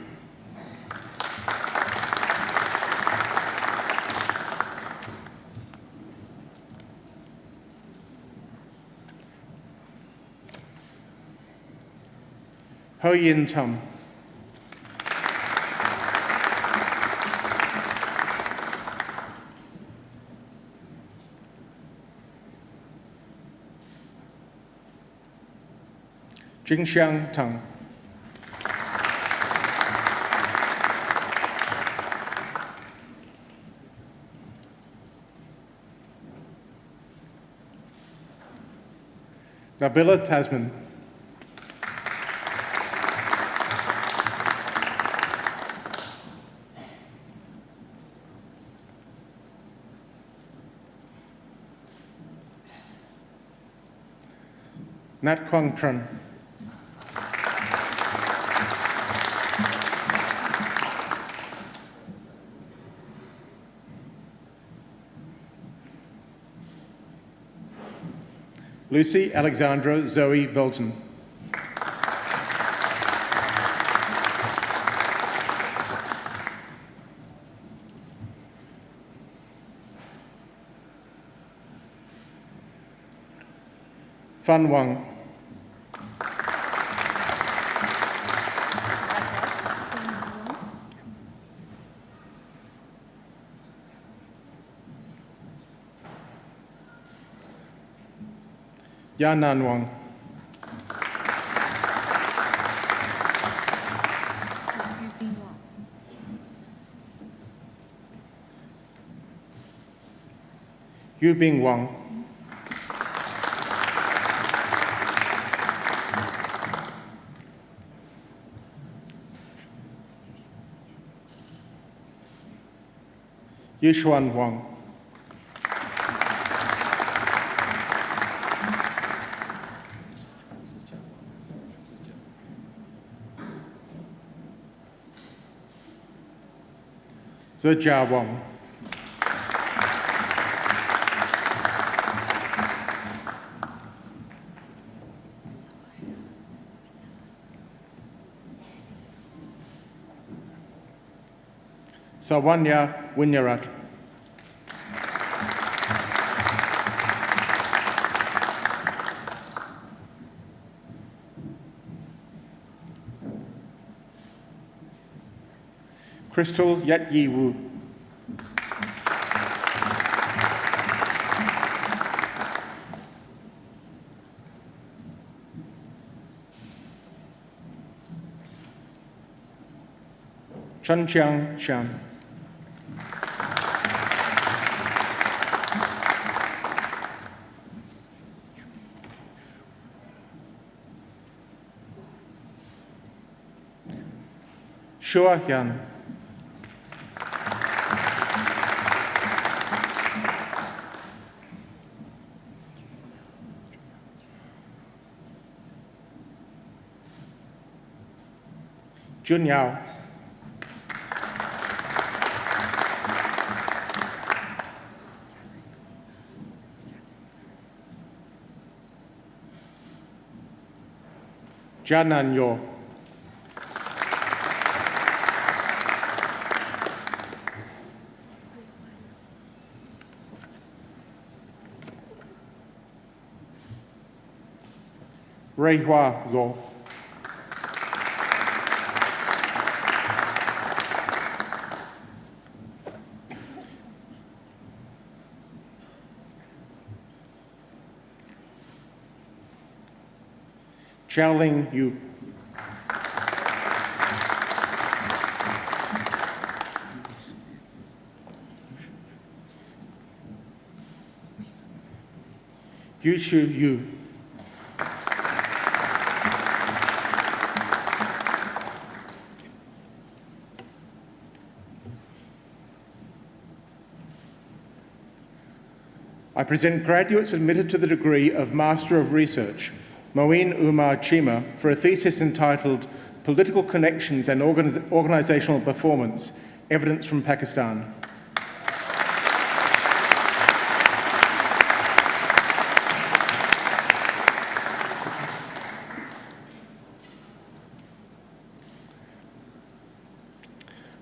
Ho Yin Tum. Jingxiang Tang. Nabila Tasman. Nat Quang Tran. Lucy Alexandra Zoe Velton. Fan Wang. Yanan Wang. Yu Bing Wang. Yushuan Wang. Zijia Wang. Sawanya Winyarat. Crystal Yat Yi Wu. Chun Chiang Shan. Shua Hyun. Jun Yao. Janan Yo. Rei Hua Go. Xiaoling Yu. Yushu Yu. I present graduates admitted to the degree of Master of Research, Moeen Umar Chima, for a thesis entitled Political Connections and Organisational Performance, Evidence from Pakistan.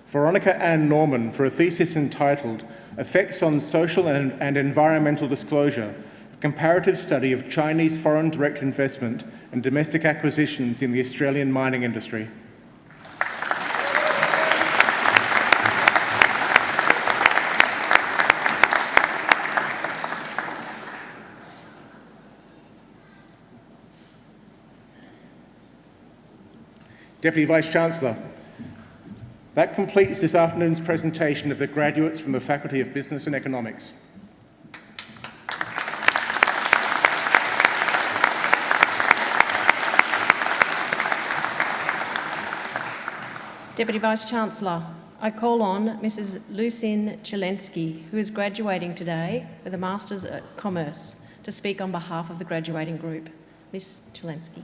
Veronica Ann Norman for a thesis entitled Effects on Social and Environmental Disclosure, a comparative study of Chinese foreign direct investment and domestic acquisitions in the Australian mining industry. Deputy Vice-Chancellor, that completes this afternoon's presentation of the graduates from the Faculty of Business and Economics. Deputy Vice-Chancellor, I call on Mrs Lucien Chelensky, who is graduating today with a Masters of Commerce, to speak on behalf of the graduating group. Ms Chelensky.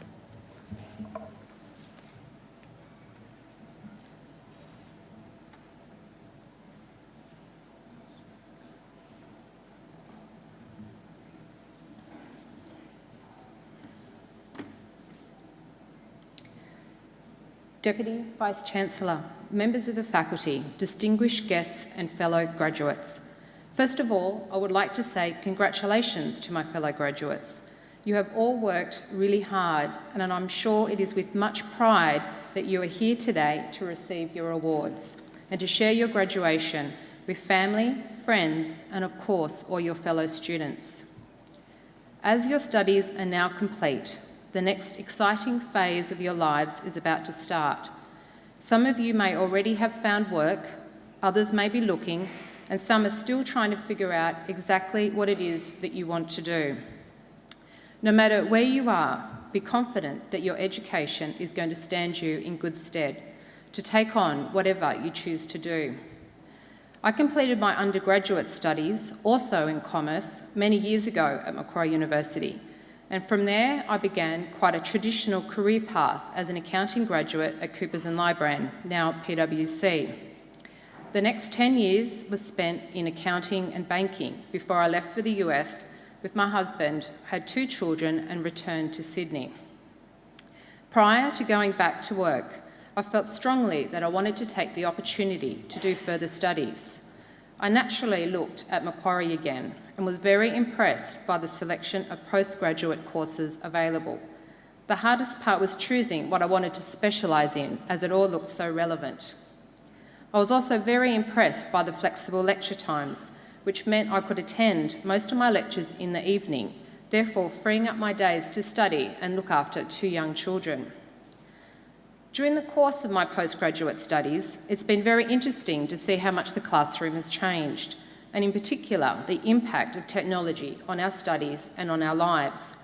Deputy Vice-Chancellor, members of the faculty, distinguished guests and fellow graduates. First of all, I would like to say congratulations to my fellow graduates. You have all worked really hard, and I'm sure it is with much pride that you are here today to receive your awards and to share your graduation with family, friends, and of course, all your fellow students. As your studies are now complete, the next exciting phase of your lives is about to start. Some of you may already have found work, others may be looking, and some are still trying to figure out exactly what it is that you want to do. No matter where you are, be confident that your education is going to stand you in good stead to take on whatever you choose to do. I completed my undergraduate studies, also in commerce, many years ago at Macquarie University. And from there, I began quite a traditional career path as an accounting graduate at Coopers & Lybrand, now PwC. The next 10 years was spent in accounting and banking before I left for the US with my husband, had 2 children and returned to Sydney. Prior to going back to work, I felt strongly that I wanted to take the opportunity to do further studies. I naturally looked at Macquarie again and was very impressed by the selection of postgraduate courses available. The hardest part was choosing what I wanted to specialise in, as it all looked so relevant. I was also very impressed by the flexible lecture times, which meant I could attend most of my lectures in the evening, therefore freeing up my days to study and look after 2 young children. During the course of my postgraduate studies, it's been very interesting to see how much the classroom has changed, and in particular, the impact of technology on our studies and on our lives.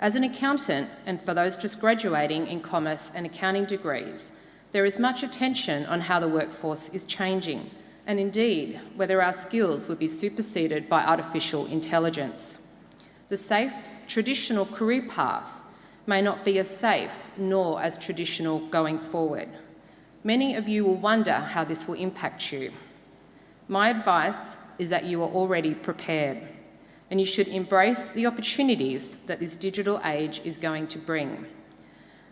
As an accountant, and for those just graduating in commerce and accounting degrees, There is much attention on how the workforce is changing, and indeed, whether our skills would be superseded by artificial intelligence. The safe, traditional career path may not be as safe nor as traditional going forward. Many of you will wonder how this will impact you. My advice is that you are already prepared, and you should embrace the opportunities that this digital age is going to bring.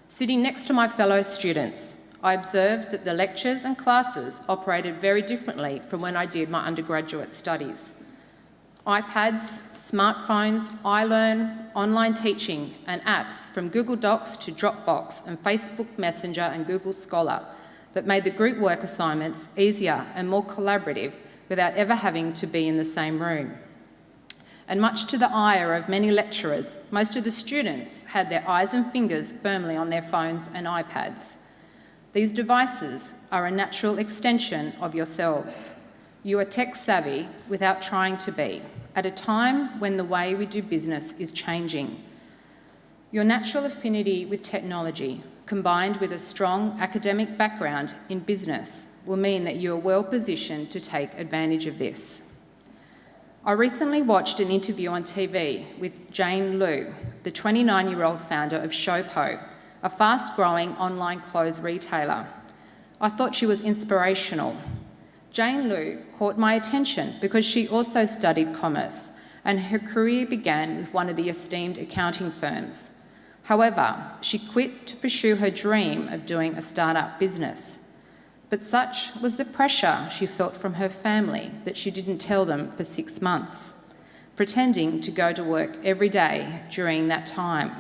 Sitting next to my fellow students, I observed that the lectures and classes operated very differently from when I did my undergraduate studies. iPads, smartphones, iLearn, online teaching and apps from Google Docs to Dropbox and Facebook Messenger and Google Scholar that made the group work assignments easier and more collaborative without ever having to be in the same room. And much to the ire of many lecturers, most of the students had their eyes and fingers firmly on their phones and iPads. These devices are a natural extension of yourselves. You are tech savvy without trying to be, at a time when the way we do business is changing. Your natural affinity with technology, combined with a strong academic background in business, will mean that you are well positioned to take advantage of this. I recently watched an interview on TV with Jane Liu, the 29-year-old founder of Showpo, a fast-growing online clothes retailer. I thought she was inspirational. Jane Liu caught my attention because she also studied commerce, and her career began with one of the esteemed accounting firms. However, she quit to pursue her dream of doing a start-up business. But such was the pressure she felt from her family that she didn't tell them for 6 months, pretending to go to work every day during that time.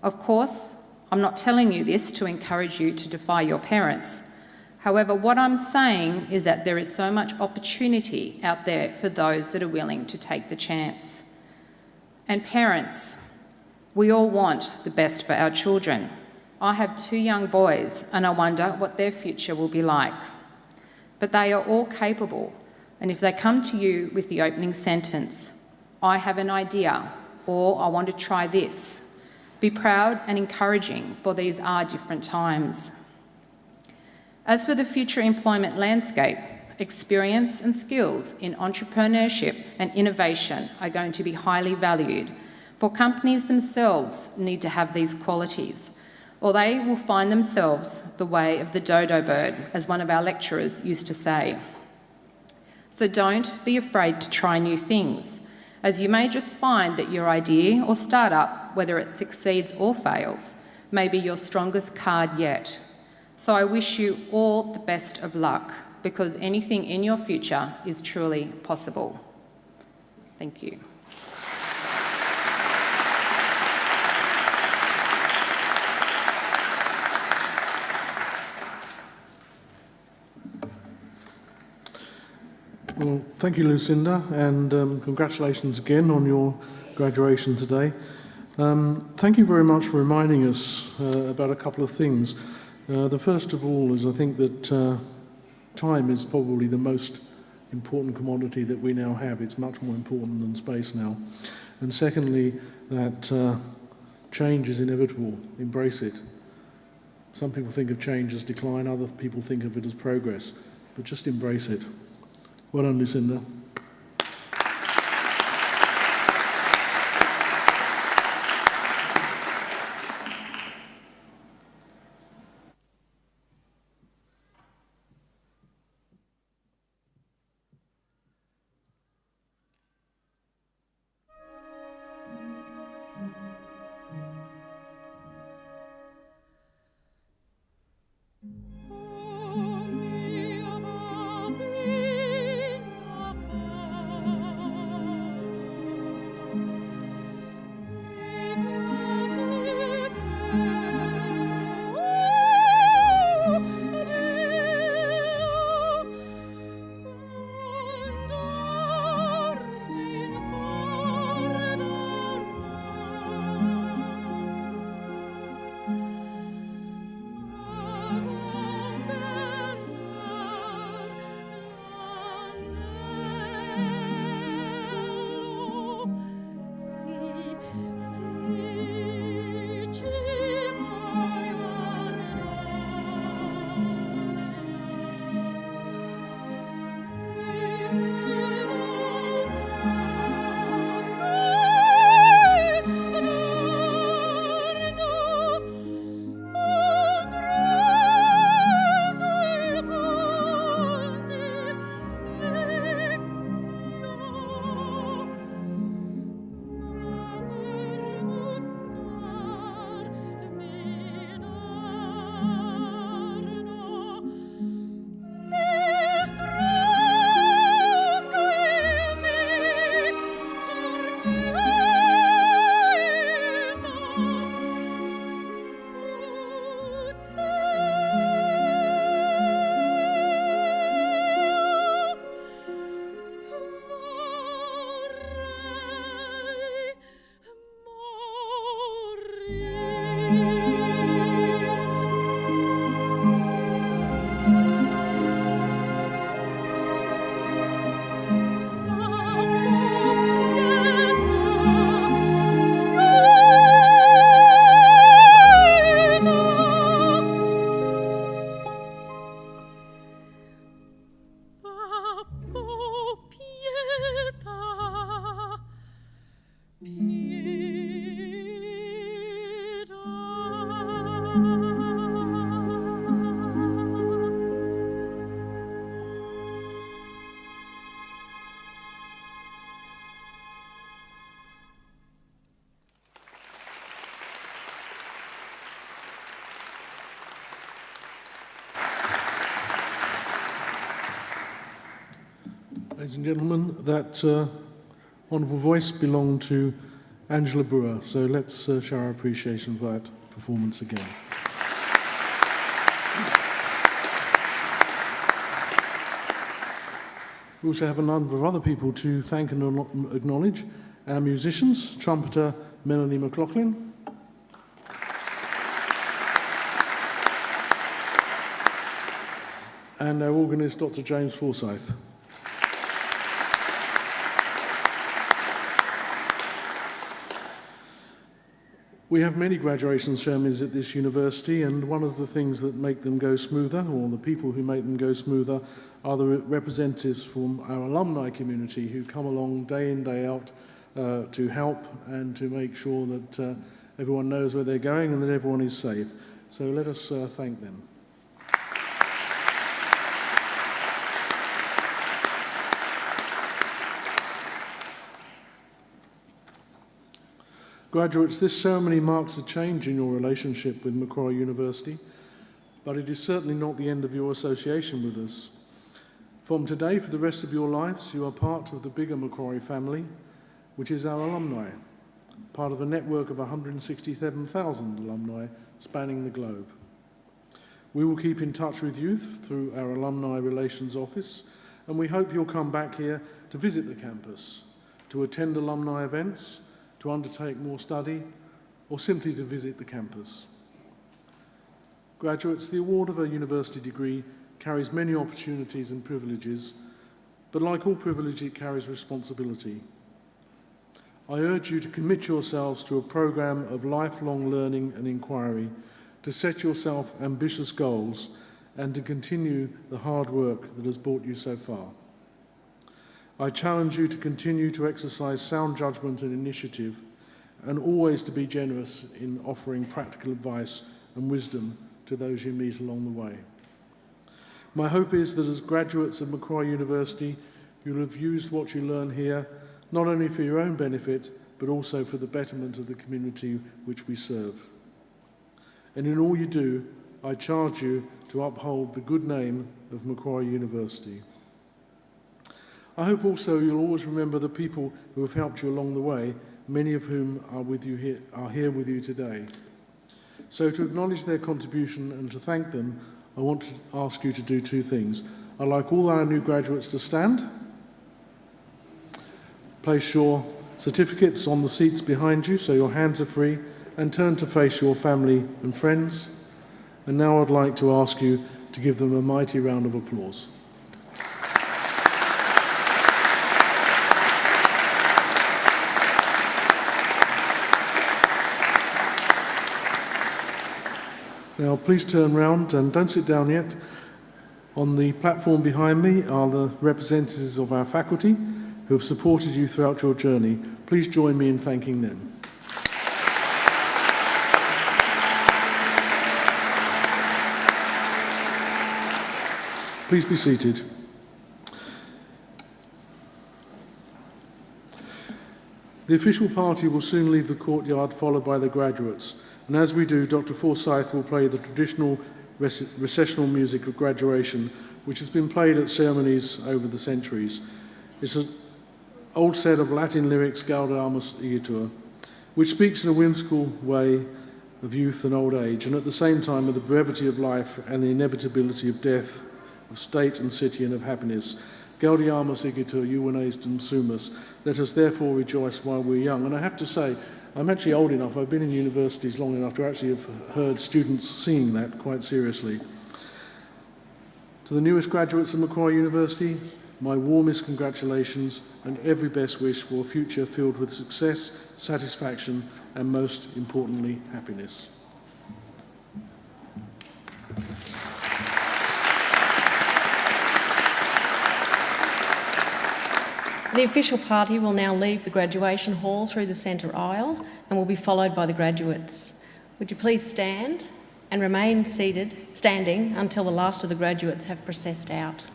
Of course, I'm not telling you this to encourage you to defy your parents. However, what I'm saying is that there is so much opportunity out there for those that are willing to take the chance. And parents, we all want the best for our children. I have 2 young boys, and I wonder what their future will be like. But they are all capable, and if they come to you with the opening sentence, "I have an idea," or "I want to try this," be proud and encouraging, for these are different times. As for the future employment landscape, experience and skills in entrepreneurship and innovation are going to be highly valued, for companies themselves need to have these qualities, or they will find themselves the way of the dodo bird, as one of our lecturers used to say. So don't be afraid to try new things, as you may just find that your idea or startup, whether it succeeds or fails, may be your strongest card yet. So I wish you all the best of luck, because anything in your future is truly possible. Thank you. Well, thank you, Lucinda, and congratulations again on your graduation today. Thank you very much for reminding us about a couple of things. The first of all is I think that time is probably the most important commodity that we now have. It's much more important than space now. And secondly, that change is inevitable. Embrace it. Some people think of change as decline, other people think of it as progress, but just embrace it. Well done, Lucinda. Ladies and gentlemen, that wonderful voice belonged to Angela Brewer, so let's show our appreciation for that performance again. We also have a number of other people to thank and acknowledge. Our musicians, trumpeter Melanie McLaughlin, and our organist, Dr. James Forsyth. We have many graduation ceremonies at this university, and one of the things that make them go smoother, or the people who make them go smoother, are the representatives from our alumni community who come along day in, day out to help and to make sure that everyone knows where they're going and that everyone is safe. So let us thank them. Graduates, this ceremony marks a change in your relationship with Macquarie University, but it is certainly not the end of your association with us. From today, for the rest of your lives, you are part of the bigger Macquarie family, which is our alumni, part of a network of 167,000 alumni spanning the globe. We will keep in touch with you through our Alumni Relations Office, and we hope you'll come back here to visit the campus, to attend alumni events, to undertake more study, or simply to visit the campus. Graduates, the award of a university degree carries many opportunities and privileges, but like all privilege, it carries responsibility. I urge you to commit yourselves to a program of lifelong learning and inquiry, to set yourself ambitious goals, and to continue the hard work that has brought you so far. I challenge you to continue to exercise sound judgment and initiative, and always to be generous in offering practical advice and wisdom to those you meet along the way. My hope is that as graduates of Macquarie University, you'll have used what you learn here, not only for your own benefit, but also for the betterment of the community which we serve. And in all you do, I charge you to uphold the good name of Macquarie University. I hope also you'll always remember the people who have helped you along the way, many of whom are here with you today. So to acknowledge their contribution and to thank them, I want to ask you to do two things. I'd like all our new graduates to stand, place your certificates on the seats behind you so your hands are free, and turn to face your family and friends. And now I'd like to ask you to give them a mighty round of applause. Now, please turn round and don't sit down yet. On the platform behind me are the representatives of our faculty who have supported you throughout your journey. Please join me in thanking them. Please be seated. The official party will soon leave the courtyard, followed by the graduates. And as we do, Dr. Forsyth will play the traditional recessional music of graduation, which has been played at ceremonies over the centuries. It's an old set of Latin lyrics, Gaudeamus Igitur, which speaks in a whimsical way of youth and old age, and at the same time of the brevity of life and the inevitability of death, of state and city and of happiness. Gaudeamus Igitur, juvenes dum sumus. Let us therefore rejoice while we're young. And I have to say, I'm actually old enough, I've been in universities long enough to actually have heard students singing that quite seriously. To the newest graduates of Macquarie University, my warmest congratulations and every best wish for a future filled with success, satisfaction, and most importantly, happiness. The official party will now leave the graduation hall through the centre aisle and will be followed by the graduates. Would you please stand and remain standing until the last of the graduates have processed out.